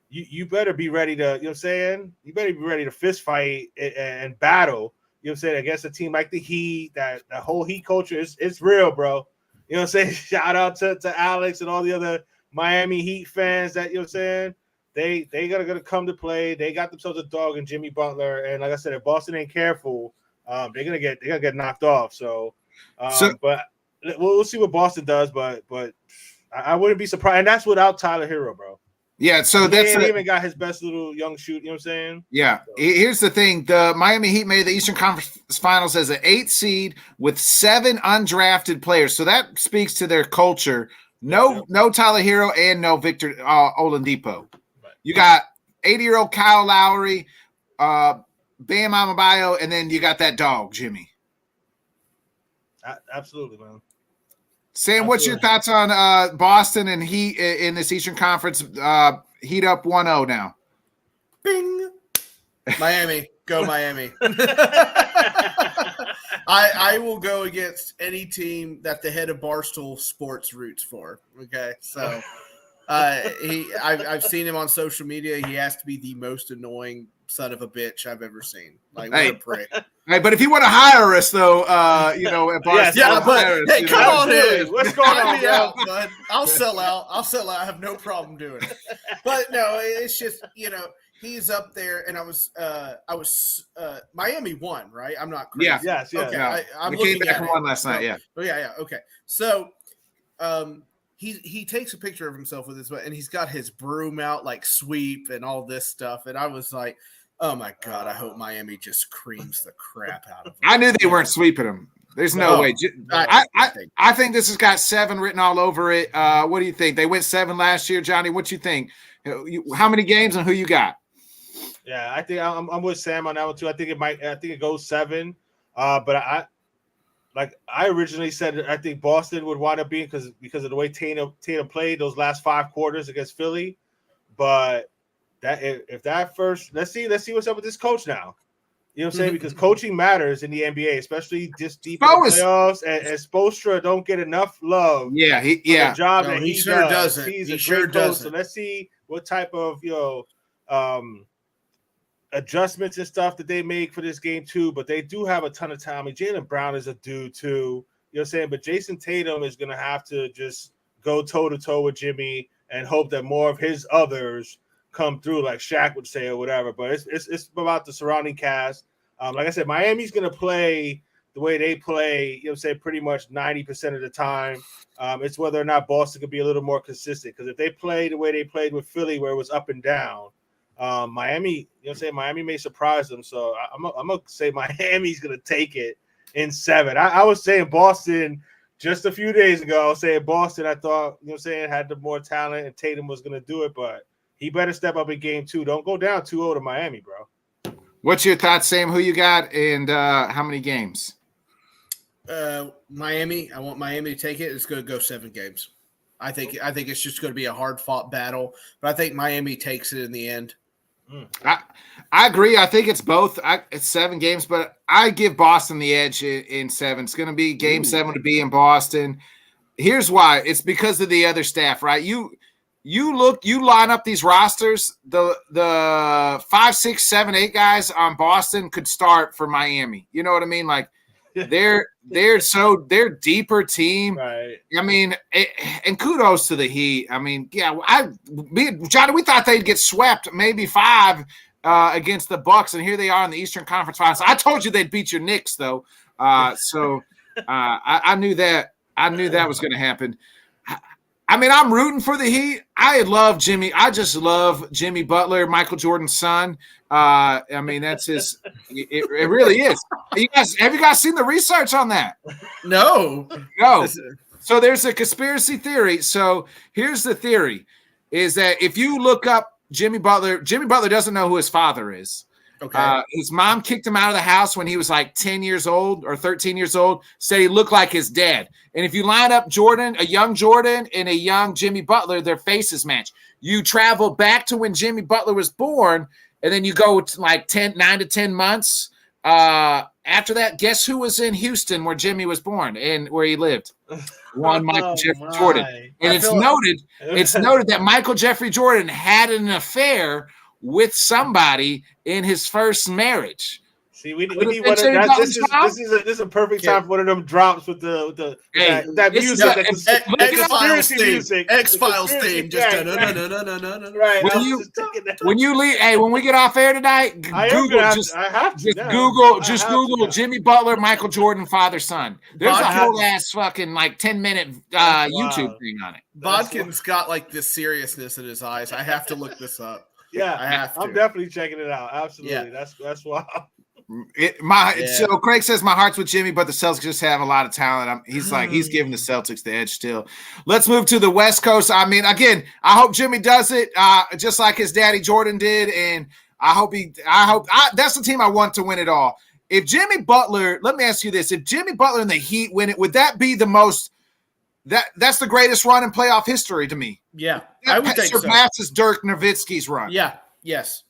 you better be ready to, you better be ready to fist fight and battle, against a team like the Heat. That whole Heat culture is real, bro. You know what I'm saying? Shout out to Alex and all the other Miami Heat fans that, you know what I'm saying? They gonna come to play. They got themselves a dog in Jimmy Butler. And like I said, if Boston ain't careful, they're gonna get knocked off. So but we'll see what Boston does, but I wouldn't be surprised. And that's without Tyler Hero, bro. Yeah, so He ain't even got his best little young shoot, you know what I'm saying? Yeah. So. Here's the thing. The Miami Heat made the Eastern Conference Finals as an 8th seed with 7 undrafted players. So that speaks to their culture. No Tyler Hero and no Victor Oladipo. Right. You got 80-year-old Kyle Lowry, Bam Adebayo, and then you got that dog, Jimmy. Absolutely, man. Sam, what's your thoughts on Boston and Heat in this Eastern Conference? Heat up 1-0 now. Bing. Miami. Go Miami. I will go against any team that the head of Barstool Sports roots for. Okay, so I've seen him on social media. He has to be the most annoying son of a bitch I've ever seen. Like, what a prick. Hey, but if you want to hire us, though, at Barstool, but hey, come on in. What's going on, out, bud? I'll sell out. I have no problem doing it. But no, it's just, he's up there, and I was Miami won, right? I'm not crazy. Yes. Okay, no. I'm we looking came back at from it. one last night. Yeah. Oh yeah. Okay. So, he takes a picture of himself with his, and he's got his broom out, like sweep and all this stuff, and I was like, oh my God, I hope Miami just creams the crap out of him. I knew they weren't sweeping him. There's no way. I think this has got 7 written all over it. What do you think? They went 7 last year, Johnny. What you think? How many games and who you got? Yeah, I think I'm with Sam on that one too. I think it goes 7. But I originally said I think Boston would wind up being because of the way Tatum played those last 5 quarters against Philly. But that if that first, let's see what's up with this coach now. You know what I'm saying? Because coaching matters in the NBA, especially this deep in the playoffs. And Spoelstra don't get enough love. Yeah, the job that he sure doesn't. He's he a sure great coach. doesn't. So let's see what type of adjustments and stuff that they make for this game too. But they do have a ton of time. I mean, Jaylen Brown is a dude too. You know what I'm saying? But Jason Tatum is gonna have to just go toe to toe with Jimmy and hope that more of his others come through, like Shaq would say or whatever. But it's about the surrounding cast. Like I said, Miami's going to play the way they play, you know what I'm saying, pretty much 90% of the time. It's whether or not Boston could be a little more consistent. Because if they play the way they played with Philly, where it was up and down, Miami, you know what I'm saying, Miami may surprise them. So I'm going to say Miami's going to take it in 7. I was saying Boston just a few days ago. I was saying Boston, I thought, you know what I'm saying, had the more talent and Tatum was going to do it. But he better step up in game 2. Don't go down 2-0 to Miami, bro. What's your thoughts, Sam? Who you got and how many games? Miami. I want Miami to take it. It's going to go 7 games. I think it's just going to be a hard-fought battle, but I think Miami takes it in the end. I agree. I think it's both. It's 7 games, but I give Boston the edge in 7. It's going to be game 7 to be in Boston. Here's why. It's because of the other staff, right? You line up these rosters, the 5, 6, 7, 8 guys on Boston could start for Miami. You know what I mean? Like they're deeper team. Right. I mean, and kudos to the Heat. I mean, yeah, Johnny, we thought they'd get swept maybe 5 against the Bucks, and here they are in the Eastern Conference Finals. I told you they'd beat your Knicks, though. I knew that. I knew that was going to happen. I mean, I'm rooting for the Heat. I love Jimmy. I just love Jimmy Butler, Michael Jordan's son. I mean, that's his. It really is. Have you guys seen the research on that? No. So there's a conspiracy theory. So here's the theory: is that if you look up Jimmy Butler doesn't know who his father is. Okay. His mom kicked him out of the house when he was like 10 years old or 13 years old, said he looked like his dad. And if you line up a young Jordan and a young Jimmy Butler, their faces match. You travel back to when Jimmy Butler was born, and then you go to like 9 to 10 months. After that, guess who was in Houston where Jimmy was born and where he lived? One Michael Jeffrey Jordan. And it's noted that Michael Jeffrey Jordan had an affair with somebody in his first marriage. See, we Would need it one of fit Jimmy that. Butler's This style? is a perfect time for one of them drops with Hey, that this music, is that X-Files conspiracy theme. music, X-Files the conspiracy- theme. Just right, right. When I was you just thinking that. when you leave, hey, when we get off air tonight, I have to now. Google I have to now. Jimmy Butler, Michael Jordan, father son. There's a Bodkin- whole ass fucking like 10-minute YouTube thing on it. Bodkin's got like this seriousness in his eyes. I have to look this up. Yeah, I have to. I'm definitely checking it out. Absolutely, Yeah. that's wild. So Craig says my heart's with Jimmy, but the Celtics just have a lot of talent. He's giving the Celtics the edge still. Let's move to the West Coast. I mean, again, I hope Jimmy does it just like his daddy Jordan did, and I hope that's the team I want to win it all. If Jimmy Butler, let me ask you this: if Jimmy Butler and the Heat win it, would that be the most? That's the greatest run in playoff history to me. Yeah, That I would think so. surpasses Dirk Nowitzki's run. Yeah, yes,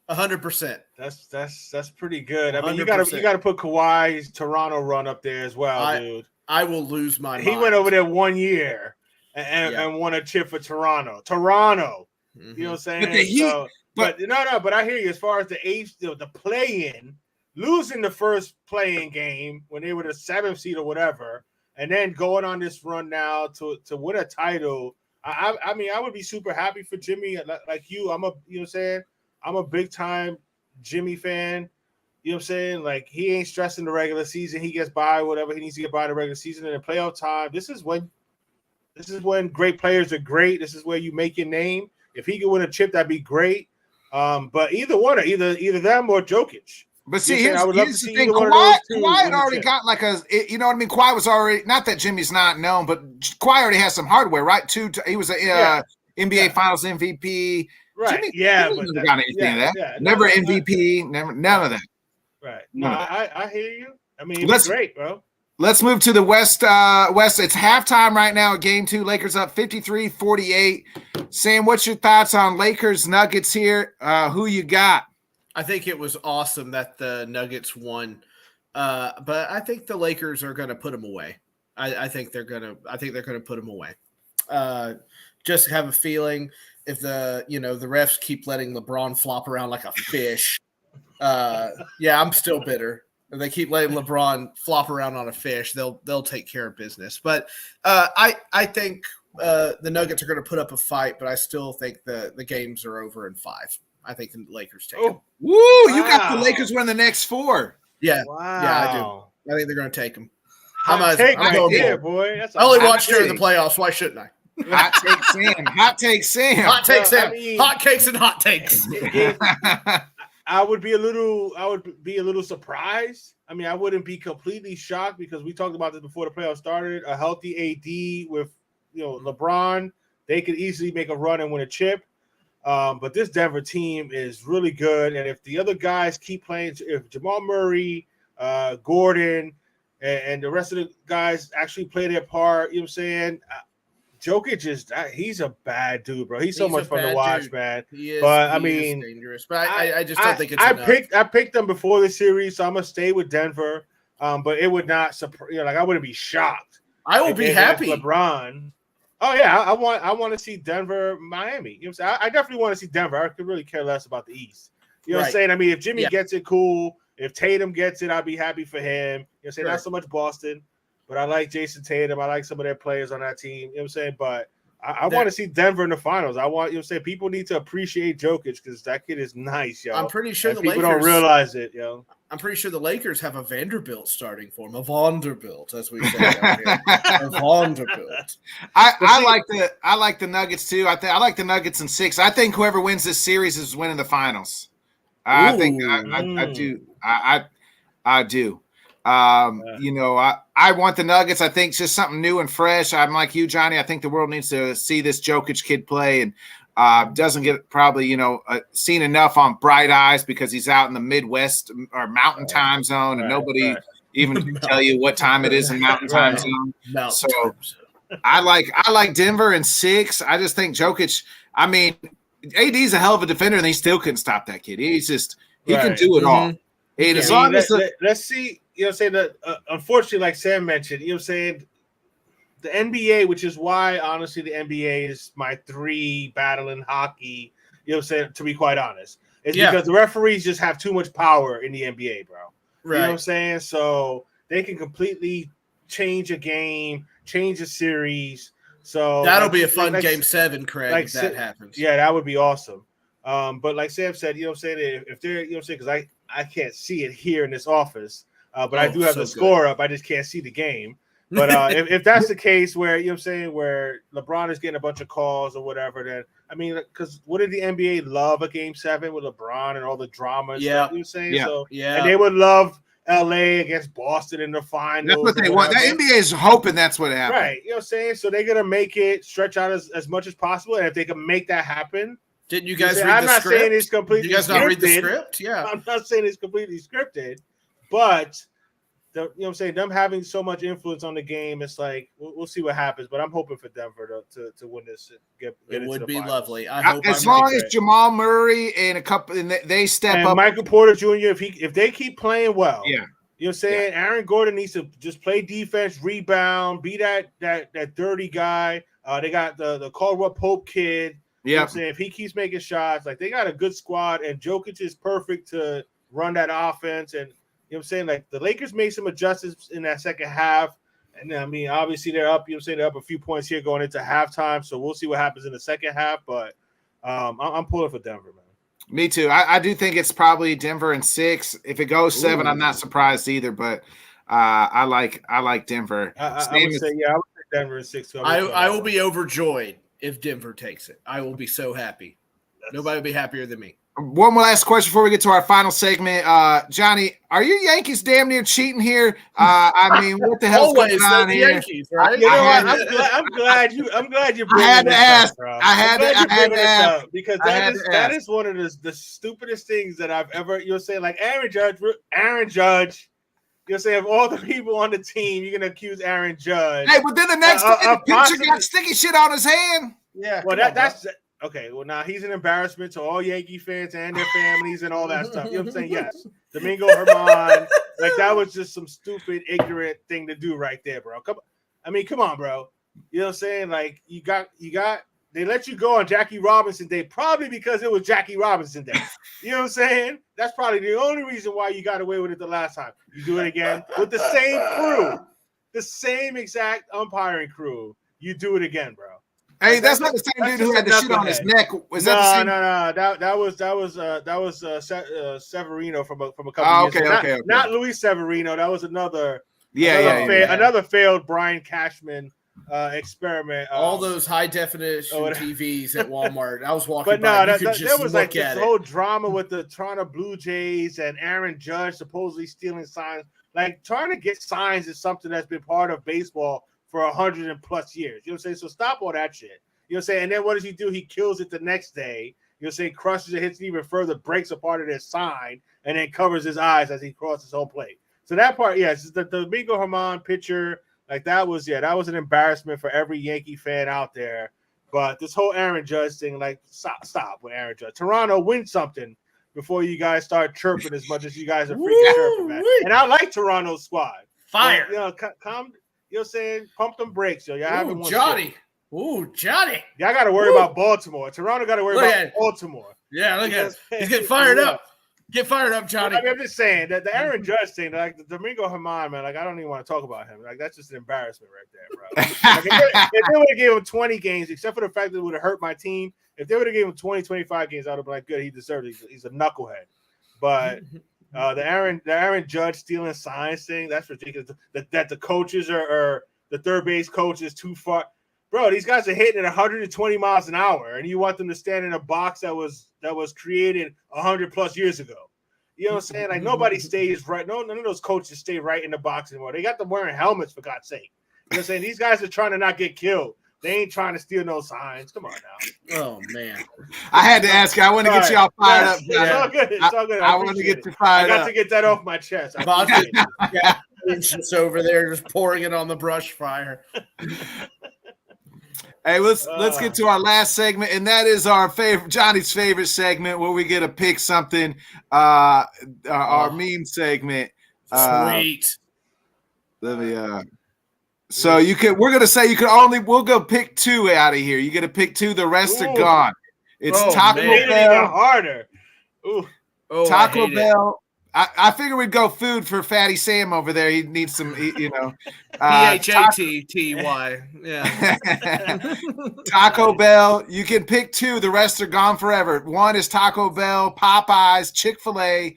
100%. That's pretty good. I mean, 100%. you gotta put Kawhi's Toronto run up there as well, dude. I will lose my mind. He went over there 1 year and won a chip for Toronto. Mm-hmm. You know what I'm saying? But the Heat, but I hear you. As far as the play-in, losing the first play-in game when they were the 7th seed or whatever, and then going on this run now to win a title. I mean, I would be super happy for Jimmy. Like you, you know what I'm saying? I'm a big time Jimmy fan. You know what I'm saying? Like, he ain't stressing the regular season. He gets by whatever he needs to get by the regular season. And in playoff time, this is when great players are great. This is where you make your name. If he could win a chip, that'd be great. But either one, either them or Jokic. But see, here's the thing. Kawhi had already got like you know what I mean? Kawhi was already, not that Jimmy's not known, but Kawhi already has some hardware, right? He was an NBA Finals MVP. Right. Jimmy never got anything of that. Yeah. Never MVP, none of that. Right. No, I hear you. I mean, Let's- it's great, bro. Let's move to the West. It's halftime right now at Game 2. Lakers up 53-48. Sam, what's your thoughts on Lakers Nuggets here? Who you got? I think it was awesome that the Nuggets won, but I think the Lakers are going to put them away. I think they're going to put them away. Just have a feeling if the refs keep letting LeBron flop around like a fish. I'm still bitter. If they keep letting LeBron flop around on a fish, they'll take care of business. But I think the Nuggets are going to put up a fight, but I still think the games are over in 5. I think the Lakers take them. Woo! You got the Lakers winning the next 4. Yeah, Wow. yeah, I do. I think they're going to take them. Hot take right there, boy. That's I only watched take. during the playoffs. Why shouldn't I? Hot take Sam. Hot take Sam. Hot takes, Sam. I mean- Hot cakes and hot takes. I would be a little surprised. I mean, I wouldn't be completely shocked because we talked about this before the playoffs started. A healthy AD with LeBron, they could easily make a run and win a chip. But this Denver team is really good, and if the other guys keep playing, if Jamal Murray, Gordon, and the rest of the guys actually play their part, you know what I'm saying? Jokic he's a bad dude, bro. He's so much fun to watch, man. He is, but I mean, dangerous. But I just don't think it's enough. I picked them before the series, so I'm gonna stay with Denver. But it would not surprise. I wouldn't be shocked. I will be happy. LeBron. Oh yeah, I want to see Denver, Miami. You know what I'm saying? I definitely want to see Denver. I could really care less about the East. You know what I'm saying? I mean, if Jimmy gets it, cool. If Tatum gets it, I'd be happy for him. You know what I'm saying? Not so much Boston, but I like Jason Tatum. I like some of their players on that team. You know what I'm saying? But I want to see Denver in the finals. I want, you know what I'm saying? People need to appreciate Jokic because that kid is nice, yo. I'm pretty sure people don't realize it, yo. I'm pretty sure the Lakers have a Vanderbilt starting for him. A Vanderbilt, as we say down here. A Vanderbilt. I like the Nuggets too. I like the Nuggets in 6. I think whoever wins this series is winning the finals. I think I do. I do. I want the Nuggets. I think it's just something new and fresh. I'm like you, Johnny. I think the world needs to see this Jokic kid play, and doesn't get probably seen enough on Bright Eyes because he's out in the Midwest or Mountain Time Zone, and nobody even can tell you what time it is in Mountain Time Zone. I like Denver in 6. I just think Jokic. I mean, AD's a hell of a defender, and he still couldn't stop that kid. He's just he can do it all. And as long as let's see. You know what I'm saying? That unfortunately, like Sam mentioned, you know what I'm saying, the NBA, which is why, honestly, the NBA is my 3 battling hockey, you know what I'm saying, to be quite honest. It's because the referees just have too much power in the NBA, bro. You know what I'm saying? So they can completely change a game, change a series. So that'll be a fun game 7, Craig, if that happens. Yeah, that would be awesome. But like Sam said, you know what I'm saying? If they're, you know what I'm saying, because I can't see it here in this office, but I do have the score up. I just can't see the game. But if that's the case where, you know what I'm saying, where LeBron is getting a bunch of calls or whatever, then, I mean, because what did the NBA love a game 7 with LeBron and all the drama and stuff, you know what I'm saying? Yeah. So, yeah. And they would love LA against Boston in the finals. That's what they want. The NBA is hoping that's what happens. Right. You know what I'm saying? So they're going to make it stretch out as much as possible. And if they can make that happen. Didn't you guys read I'm the not script? saying it's completely Did you guys not read the script? Yeah. I'm not saying it's completely scripted, but you know what I'm saying, them having so much influence on the game, it's like we'll see what happens. But I'm hoping for Denver to win this. Get it would be finals. lovely. I hope as long as Jamal Murray and they step up. Michael Porter Jr. If they keep playing well, yeah. You know what I'm saying? Yeah. Aaron Gordon needs to just play defense, rebound, be that dirty guy. They got the Caldwell Pope kid. Yeah. You know what I'm saying? If he keeps making shots, like they got a good squad, and Jokic is perfect to run that offense. And you know what I'm saying? Like the Lakers made some adjustments in that second half. And I mean, obviously they're up, you know what I'm saying? They're up a few points here going into halftime. So we'll see what happens in the second half. But I'm pulling for Denver, man. Me too. I do think it's probably Denver in 6. If it goes 7, I'm not surprised either. But I like Denver. I would say Denver in 6. So I will be overjoyed if Denver takes it. I will be so happy. Nobody will be happier than me. One more last question before we get to our final segment. Johnny, are you Yankees damn near cheating here? I mean, what the hell's going on here? Yankees, right? You know what? I'm glad you bringing this up, bro. I had to ask because that is one of the stupidest things that I've ever. You're saying like Aaron Judge. You're saying of all the people on the team, you're gonna accuse Aaron Judge. Hey, but then the next day, the pitcher got sticky shit on his hand. Yeah, well, that's. Okay, well, now he's an embarrassment to all Yankee fans and their families and all that stuff. You know what I'm saying? Yes. Domingo Germán, like that was just some stupid, ignorant thing to do right there, bro. Come on, bro. You know what I'm saying? Like you got they let you go on Jackie Robinson Day, probably because it was Jackie Robinson Day. You know what I'm saying? That's probably the only reason why you got away with it the last time. You do it again with the same crew, the same exact umpiring crew. You do it again, bro. Hey, that's not the same dude who had the shit on his neck. Was that the same? No. That was Severino from a couple years ago. Okay. Not Luis Severino. That was another failed Brian Cashman experiment. All those high definition TVs at Walmart. I was walking but by. No, there was like this whole drama with the Toronto Blue Jays and Aaron Judge supposedly stealing signs. Like trying to get signs is something that's been part of baseball for 100+ years. You know what I'm saying? So stop all that shit. You know what I'm saying? And then what does he do? He kills it the next day. You know what I'm saying? Crushes it, hits it even further, breaks a part of their sign, and then covers his eyes as he crosses home plate. So that part, yes, the Domingo Germán pitcher, like that was an embarrassment for every Yankee fan out there. But this whole Aaron Judge thing, like stop with Aaron Judge. Toronto, win something before you guys start chirping as much as you guys are freaking chirping, man. And I like Toronto's squad. Fire. But, you know, calm. You know what I'm saying? Pump them brakes, yo. Y'all haven't won Johnny. shit. Ooh, Johnny. Y'all got to worry about Baltimore. Toronto got to worry about Baltimore. Yeah, look at it. He's getting fired up. Get fired up, Johnny. I mean, I'm just saying that the Aaron Judge thing, like the Domingo Germán, man, like I don't even want to talk about him. Like that's just an embarrassment right there, bro. Like, if they would have given him 20 games, except for the fact that it would have hurt my team, if they would have given him 20, 25 games, I would have been like, good, he deserved it. He's a knucklehead. But the Aaron Judge stealing signs thing, that's ridiculous. That the coaches are the third base coach is too far. Bro, these guys are hitting at 120 miles an hour, and you want them to stand in a box that was created 100+ years ago. You know what I'm saying? Like nobody stays right. None of those coaches stay right in the box anymore. They got them wearing helmets for God's sake. You know what I'm saying? These guys are trying to not get killed. They ain't trying to steal no signs. Come on now. Oh man. I had to ask you. I want to get y'all fired up. It's all good. It's all good. I want to get you fired up. I got to get that off my chest. It's just over there, just pouring it on the brush fire. Hey, let's get to our last segment, and that is our favorite, Johnny's favorite segment, where we get to pick something. Our meme segment. Sweet. Let me. So we're gonna say we'll go pick 2 out of here. You get to pick 2. The rest are gone. It's Taco Bell. Even harder. Ooh. Taco Bell. I figure we'd go food for Fatty Sam over there. He needs some, PHATTY. Yeah. Taco Bell. You can pick two. The rest are gone forever. One is Taco Bell, Popeyes, Chick-fil-A,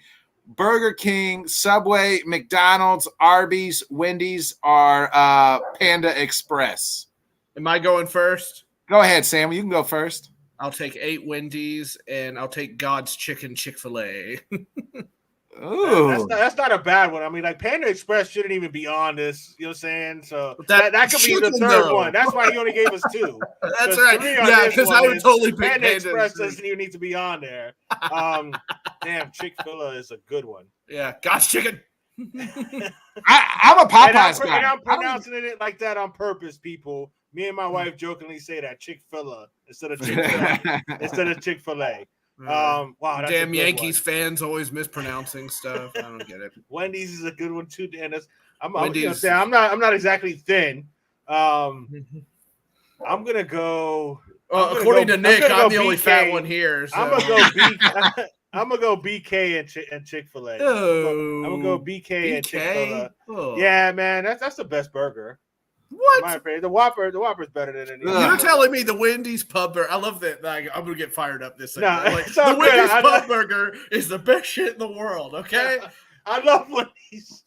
Burger King, Subway, McDonald's, Arby's, Wendy's, or Panda Express. Am I going first? Go ahead, Sam. You can go first. I'll take 8 Wendy's, and I'll take God's Chicken Chick-fil-A. Ooh. That's not a bad one. I mean, like Panda Express shouldn't even be on this. You know what I'm saying? So that could be the third one. That's why he only gave us 2. That's right. Yeah, because I would totally pick Panda Express doesn't even need to be on there. Damn, Chick-fil-A is a good one. Yeah, God's Chicken. I'm a Popeyes guy. And I'm pronouncing it like that on purpose, people. Me and my wife jokingly say that Chick-fil-A instead of Chick-fil-A. Wow, that's damn Yankees fans always mispronouncing stuff. I don't get it. Wendy's is a good one too, Dan. I'm not exactly thin. I'm gonna go. According to Nick, I'm the only fat one here. So. I'm gonna go BK and Chick-fil-A. Oh, I'm gonna go BK and Chick-fil-A. Oh. Yeah, man, that's the best burger. What? My opinion. The Whopper's better than any. You're telling me the Wendy's pub burger? I love that. Like, I'm gonna get fired up this second. No, the Wendy's pub burger is the best shit in the world. Okay, I love Wendy's.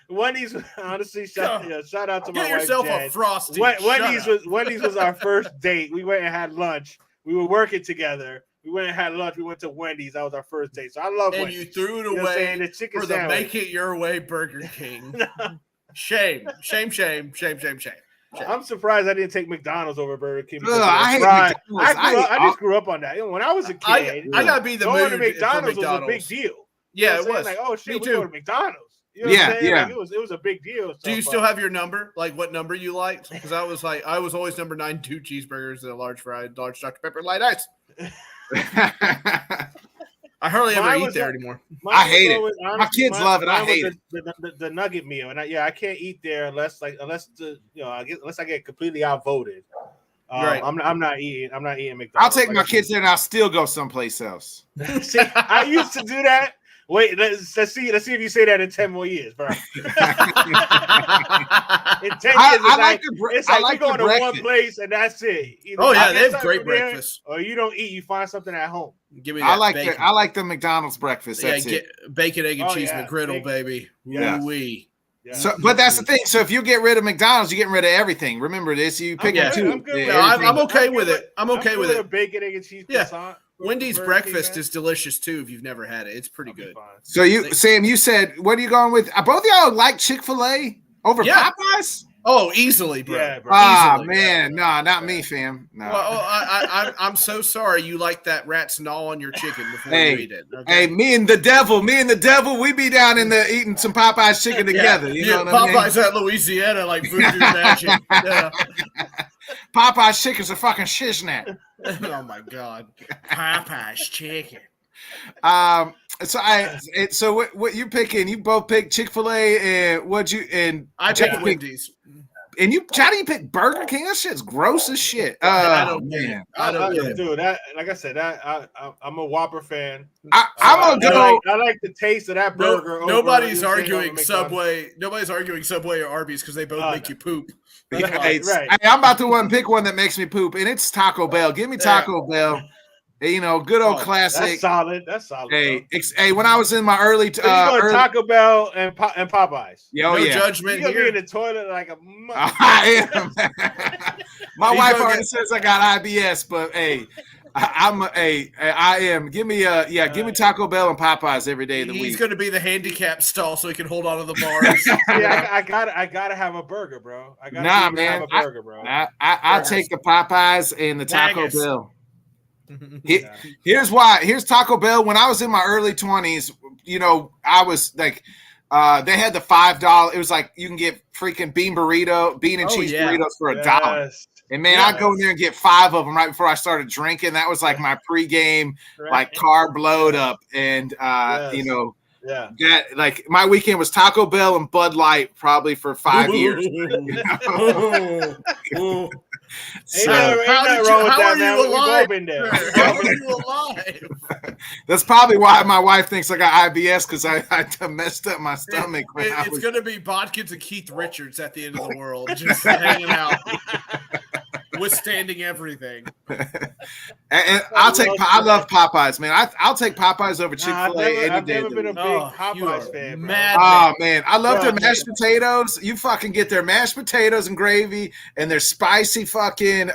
Wendy's. Honestly, shout out to my wife. Get yourself Jen. A Frosty. Wendy's was our first date. We went and had lunch. We were working together. We went and had lunch. We went to Wendy's. That was our first date. So I love Wendy's. And you threw it away for the Make It Your Way Burger King. Shame. I'm surprised I didn't take McDonald's over Burger King. I hate McDonald's. I just grew up on that. When I was a kid, I gotta be the mood going to McDonald's was a big deal. Yeah, it was. Like, oh shit, me we too. go to McDonald's. You know what I'm saying? Like, it was a big deal. Do you still have your number? Like what number you liked? Because I was always number 9, 2 cheeseburgers and a large fried, large Dr. Pepper, light ice. I hardly ever eat there anymore. I hate it. My kids love it. I hate it. The nugget meal, and I can't eat there unless I get completely outvoted. Right. I'm not eating McDonald's. I'll take my kids there, and I'll still go someplace else. See, I used to do that. Wait, let's see if you say that in 10 more years, bro. In 10 years, we go to one place and that's it. Either they have great breakfast. Or you don't eat, you find something at home. Give me that. I like the McDonald's breakfast. That's it. Bacon, egg, and cheese McGriddle, baby. Yeah. Woo-wee. Yeah. So, but that's the thing. So if you get rid of McDonald's, you're getting rid of everything. Remember this. You pick them too. I'm okay with it. I'm okay with it. Bacon, egg, and cheese croissant. Wendy's breakfast is delicious too. If you've never had it, it's pretty good. So Sam, you said, what are you going with? Both of y'all like Chick-fil-A over Popeyes? Oh, easily, bro. Yeah, bro. Ah, man, no, not me, fam. No. Well, I'm so sorry you like that rat's gnaw on your chicken before you eat it. Okay? Hey, me and the devil, we be down in the eating some Popeyes chicken together. You know what Popeyes at Louisiana, like voodoo magic. Yeah. Popeyes chicken's a fucking shiznit. Oh my god, Popeyes chicken. So what you picking? You both pick Chick-fil-A and I picked Wendy's. And Johnny, you picked Burger King? That shit's gross as shit. I don't get it. I don't get it. Dude, like I said, I'm a Whopper fan. I'm gonna go. I like the taste of that burger. Nobody's arguing Subway. Nobody's arguing Subway or Arby's because they both make you poop. Right. I'm about to pick one that makes me poop, and it's Taco Bell. Give me Taco Bell. You know, good old classic. That's solid. Hey, when I was in my early, Taco Bell and Popeyes. No judgment. You're gonna be in the toilet like a. I am. My wife already says I got IBS, but hey, I am. Give me Taco Bell and Popeyes every day of the week. He's going to be the handicap stall so he can hold on to the bars. I gotta have a burger, bro. Have a burger, bro. I take the Popeyes and the Taco Bell. Here's why. Here's Taco Bell. When I was in my early 20s, I was like, they had the $5. It was like you can get freaking bean and cheese burritos for $1. And man, I'd go in there and get 5 of them right before I started drinking. That was like my pregame, like carb load up. And that like my weekend was Taco Bell and Bud Light probably for 5 years. How are you alive? That's probably why my wife thinks I got IBS because I messed up my stomach. It's going to be Bodkins and Keith Richards at the end of the world, just hanging out, withstanding everything. And I love Popeyes, man. I'll take Popeyes over Chick-fil-A. I've never been a big Popeyes fan. Oh man, I love their mashed potatoes. You fucking get their mashed potatoes and gravy and their spicy fucking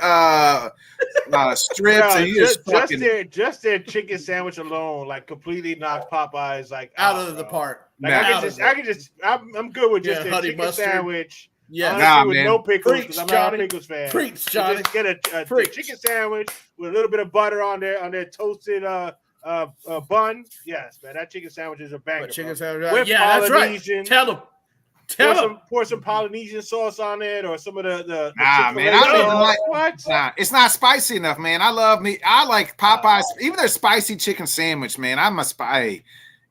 strips. And just their chicken sandwich alone, like completely knocks Popeyes like out of the park. Like I'm good with just their chicken sandwich. Yeah, with no pickles because I'm not a pickles fan. Preach, Johnny. Just get a chicken sandwich with a little bit of butter on their toasted bun. Yes, man, that chicken sandwich is a banger. Chicken sandwich, that's right. Tell them. Pour some Polynesian sauce on it, or some of the man, I don't even like what? Nah, it's not spicy enough, man. I like Popeyes, even their spicy chicken sandwich, man. I'm a spy.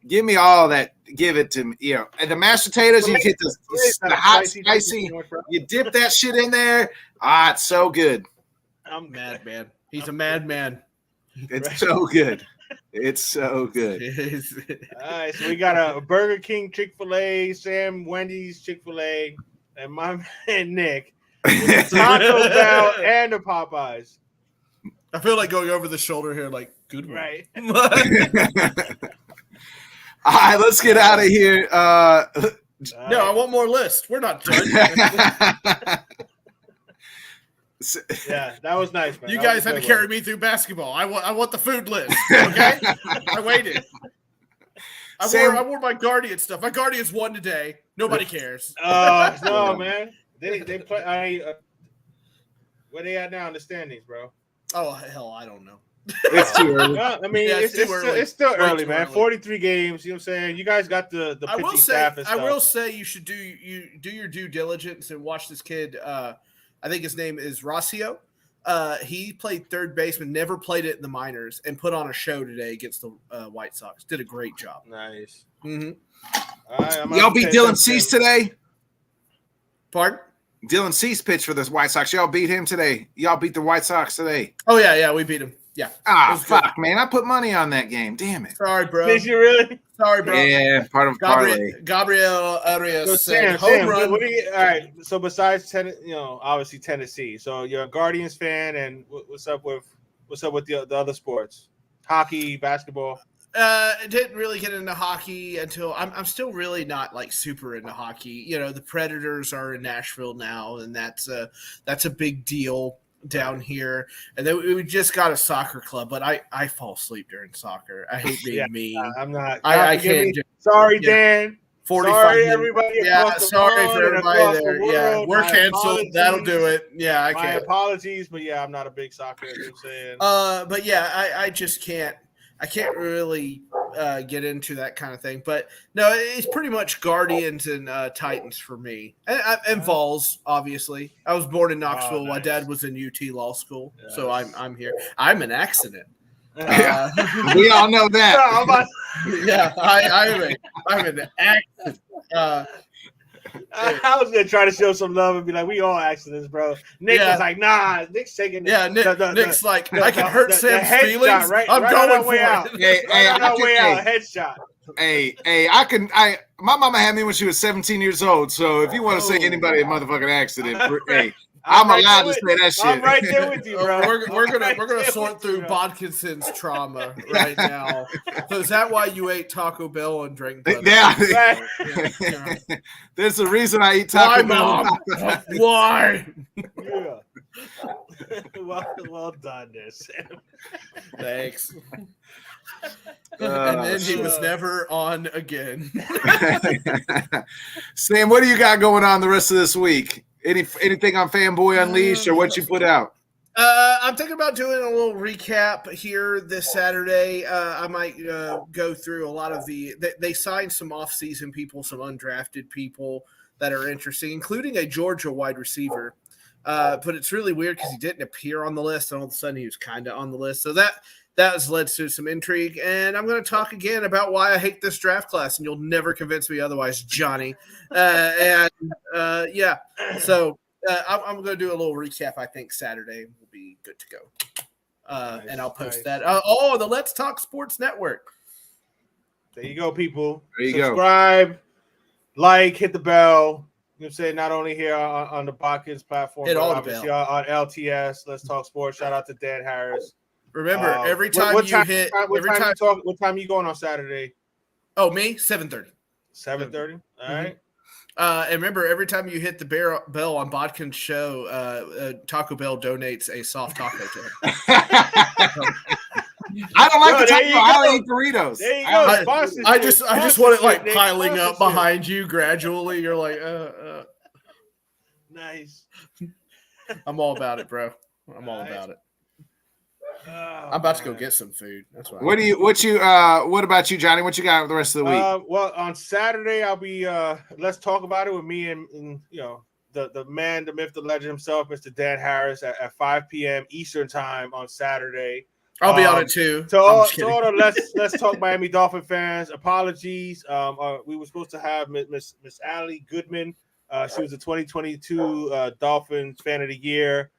Give me all that. Give it to me. You know, and the mashed potatoes, you get the hot spicy. You dip that shit in there. It's so good. I'm mad, man. He's a madman. It's so good. It's so good. All right, so we got a Burger King, Chick-fil-A, Sam, Wendy's, Chick-fil-A, and my man Nick, Taco Bell, and the Popeyes. I feel like going over the shoulder here, like good one. Right. All right, let's get out of here. No, I want more lists. We're not done. Yeah, that was nice, man. You guys had to carry me through basketball. I want the food list. Okay, I waited. I wore my Guardian stuff. My Guardians won today. Nobody cares. No, man. They play. Where they at now in the standings, bro? Oh hell, I don't know. It's too early. I mean, it's still early, man. 43 games. You know what I'm saying? You guys got the pitching staff and stuff. I will say you should do your due diligence and watch this kid. I think his name is Rocio. He played third baseman, never played it in the minors, and put on a show today against the White Sox. Did a great job. Nice. Mm-hmm. Y'all beat Dylan Cease today? Pardon? Dylan Cease pitched for the White Sox. Y'all beat him today. Y'all beat the White Sox today. Oh, yeah, we beat him. Yeah. Fuck, man. I put money on that game. Damn it. Sorry, bro. Did you really? Sorry, bro. Yeah, part of parlay. Gabriel Arias said home run. All right. So besides obviously Tennessee. So you're a Guardians fan, and what's up with the other sports? Hockey, basketball. I didn't really get into hockey until I'm still really not like super into hockey. You know, the Predators are in Nashville now, and that's a big deal down here. And then we just got a soccer club, but I fall asleep during soccer. I hate being mean. I'm not. I can't. Sorry, Dan. 45 sorry, everybody. Yeah, sorry for everybody there. Yeah, we're canceled. That'll do it. Yeah, I can't. My apologies, but yeah, I'm not a big soccer. You know what I'm saying? But yeah, I just can't. I can't really get into that kind of thing. But no, it's pretty much Guardians and Titans for me, and Vols. Obviously, I was born in Knoxville. Oh, nice. My dad was in UT Law School, so I'm here. I'm an accident. We all know that. Yeah, I'm an accident. I was gonna try to show some love and be like, "We all accidents, bro." Nick was like, "Nah, Nick's taking." Nick's like, I can hurt Sam's feelings. Shot, right, I'm going for out. it. Headshot. My mama had me when she was 17 years old. So if you want to say anybody a motherfucking accident, I'm allowed to say that shit. I'm right there with you, bro. We're gonna sort through Bodkinson's trauma right now. So is that why you ate Taco Bell and drank butter? Yeah. There's a reason I eat Taco Bell. Why? Yeah. Well done, there, Sam. Thanks. And then he was never on again. Sam, what do you got going on the rest of this week? Anything on Fanboy Unleashed or what you put out? I'm thinking about doing a little recap here this Saturday. I might go through a lot of they signed some off-season people, some undrafted people that are interesting, including a Georgia wide receiver. But it's really weird because he didn't appear on the list, and all of a sudden he was kind of on the list. So that has led to some intrigue. And I'm going to talk again about why I hate this draft class, and you'll never convince me otherwise, Johnny. Yeah. So I'm going to do a little recap. I think Saturday will be good to go. And I'll post that. The Let's Talk Sports Network. There you go, people. There you Subscribe, like, hit the bell. You know what I'm saying? Not only here on the Bodkins platform, Hit but all the obviously bell. on LTS. Let's Talk Sports. Shout out to Dan Harris. Remember, every time what you time, hit, what every time time. you talk? What time you going on Saturday? Oh, me 7:30. 7:30. All right. And remember, every time you hit the bell on Bodkin's show, Taco Bell donates a soft taco to him. I don't like the there taco. you I go. eat burritos. There you go. I just want it like Sponsorship, piling up sponsorship. behind you gradually. You're like, Nice. I'm all about it, bro. I'm all about it. I'm about to go get some food. That's what. What about you, Johnny? What you got for the rest of the week? Well, on Saturday I'll be let's talk about it with me and you know the man, the myth, the legend himself, Mr. Dan Harris at 5 p.m. Eastern time on Saturday. I'll be on it too. To all the let's talk Miami Dolphin fans. Apologies. We were supposed to have Miss Allie Goodman. She was a 2022 Dolphins Fan of the Year.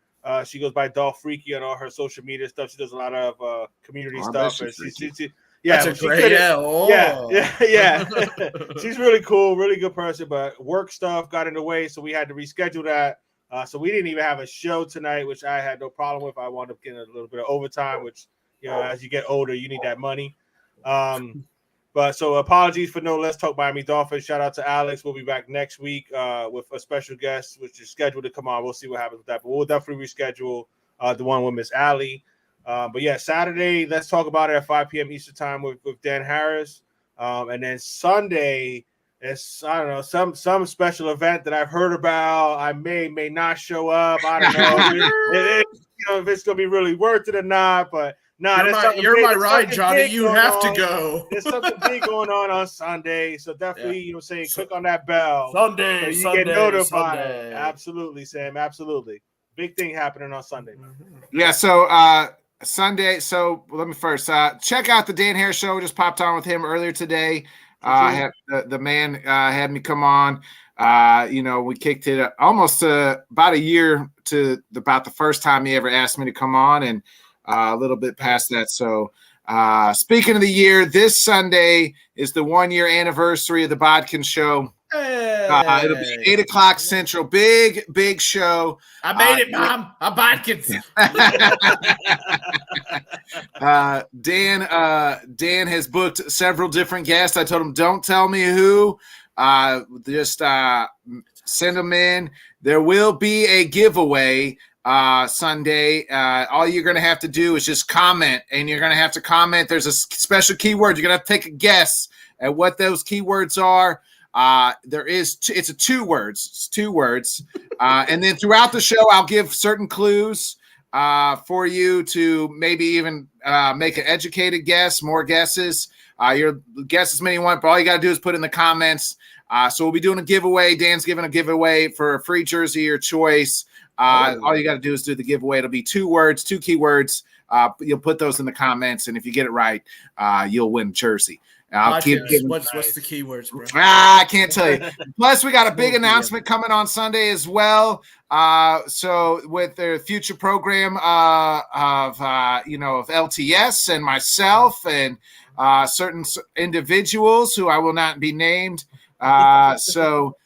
She goes by Dolph Freaky on all her social media stuff. She does a lot of community stuff. And that's a great yeah. She's really cool, really good person, but work stuff got in the way, so we had to reschedule that. So we didn't even have a show tonight, which I had no problem with. I wound up getting a little bit of overtime, which, you know, as you get older, you need that money. But so apologies for no Let's Talk Miami Dolphins. Shout out to Alex. We'll be back next week with a special guest, which is scheduled to come on. We'll see what happens with that. But we'll definitely reschedule the one with Miss Allie. But yeah, Saturday, let's talk about it at 5 p.m. Eastern time with Dan Harris. And then Sunday, it's, I don't know, some special event that I've heard about. I may not show up. I don't know if it's going to be really worth it or not, but you're my ride, Johnny. You have to go. There's something big going on Sunday, so definitely, you know, click on that bell. Sunday, so you get notified. Sunday. Absolutely, Sam. Absolutely, big thing happening on Sunday. Yeah. So Sunday. So let me first check out the Dan Harris show. Just popped on with him earlier today. Had the man had me come on. You know, we kicked it almost about a year to about the first time he ever asked me to come on, and a little bit past that. So speaking of the year, this Sunday is the 1-year anniversary of the Bodkin Show. It'll be 8 o'clock Central. Big show. I made it, Mom. I'm Bodkins. Dan has booked several different guests. I told him, don't tell me who. Just send them in. There will be a giveaway Sunday. All you're going to have to do is just comment, and you're going to have to comment. There's a special keyword. You're going to have to take a guess at what those keywords are. It's two words. It's 2 words. And then throughout the show, I'll give certain clues for you to maybe even make an educated guess, more guesses. Your guess as many you want, but all you got to do is put in the comments. So we'll be doing a giveaway. Dan's giving a giveaway for a free jersey, your choice. All you got to do is do the giveaway. It'll be 2 words, 2 keywords. You'll put those in the comments, and if you get it right, you'll win jersey. I'll keep giving. What's the keywords, bro? I can't tell you. Plus, we got a big announcement coming on Sunday as well. So with the future program of LTS and myself and certain individuals who I will not be named. So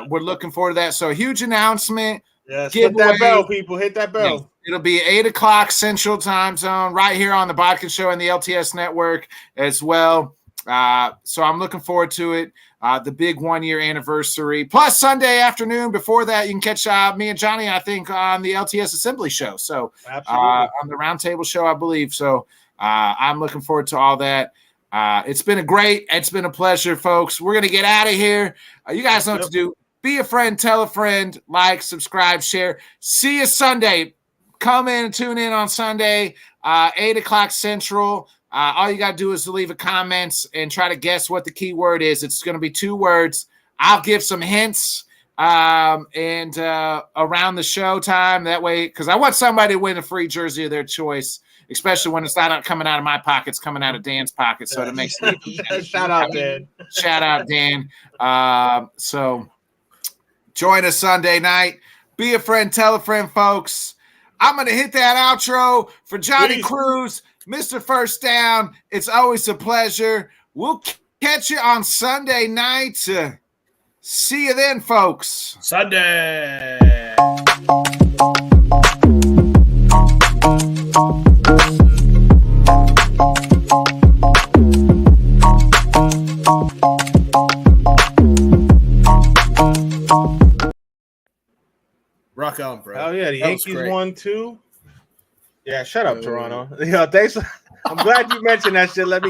we're looking forward to that. So a huge announcement. Yes, hit that bell, people. Hit that bell. Yes. It'll be 8 o'clock Central Time Zone right here on the Bodkin Show and the LTS Network as well. So I'm looking forward to it. The big 1-year anniversary. Plus Sunday afternoon before that, you can catch me and Johnny, I think, on the LTS Assembly Show. So on the Roundtable Show, I believe. So I'm looking forward to all that. It's been a pleasure, folks. We're going to get out of here. You guys know what to do. Be a friend, tell a friend, like, subscribe, share. See you Sunday. Come in and tune in on Sunday, 8 o'clock Central. All you got to do is to leave a comments and try to guess what the key word is. It's going to be 2 words. I'll give some hints and around the show time. That way, because I want somebody to win a free jersey of their choice, especially when it's not coming out of my pocket, it's coming out of Dan's pocket. So it makes Shout out, Dan. Shout out, Dan. So join us Sunday night. Be a friend, tell a friend, folks. I'm going to hit that outro for Johnny Cruz, Mr. First Down. It's always a pleasure. We'll Catch you on Sunday night. See you then, folks. Sunday. Rock on, bro. Oh yeah, the That was Yankees great. won too. Yeah, shut up, Toronto. Thanks. I'm glad you mentioned that shit. Let me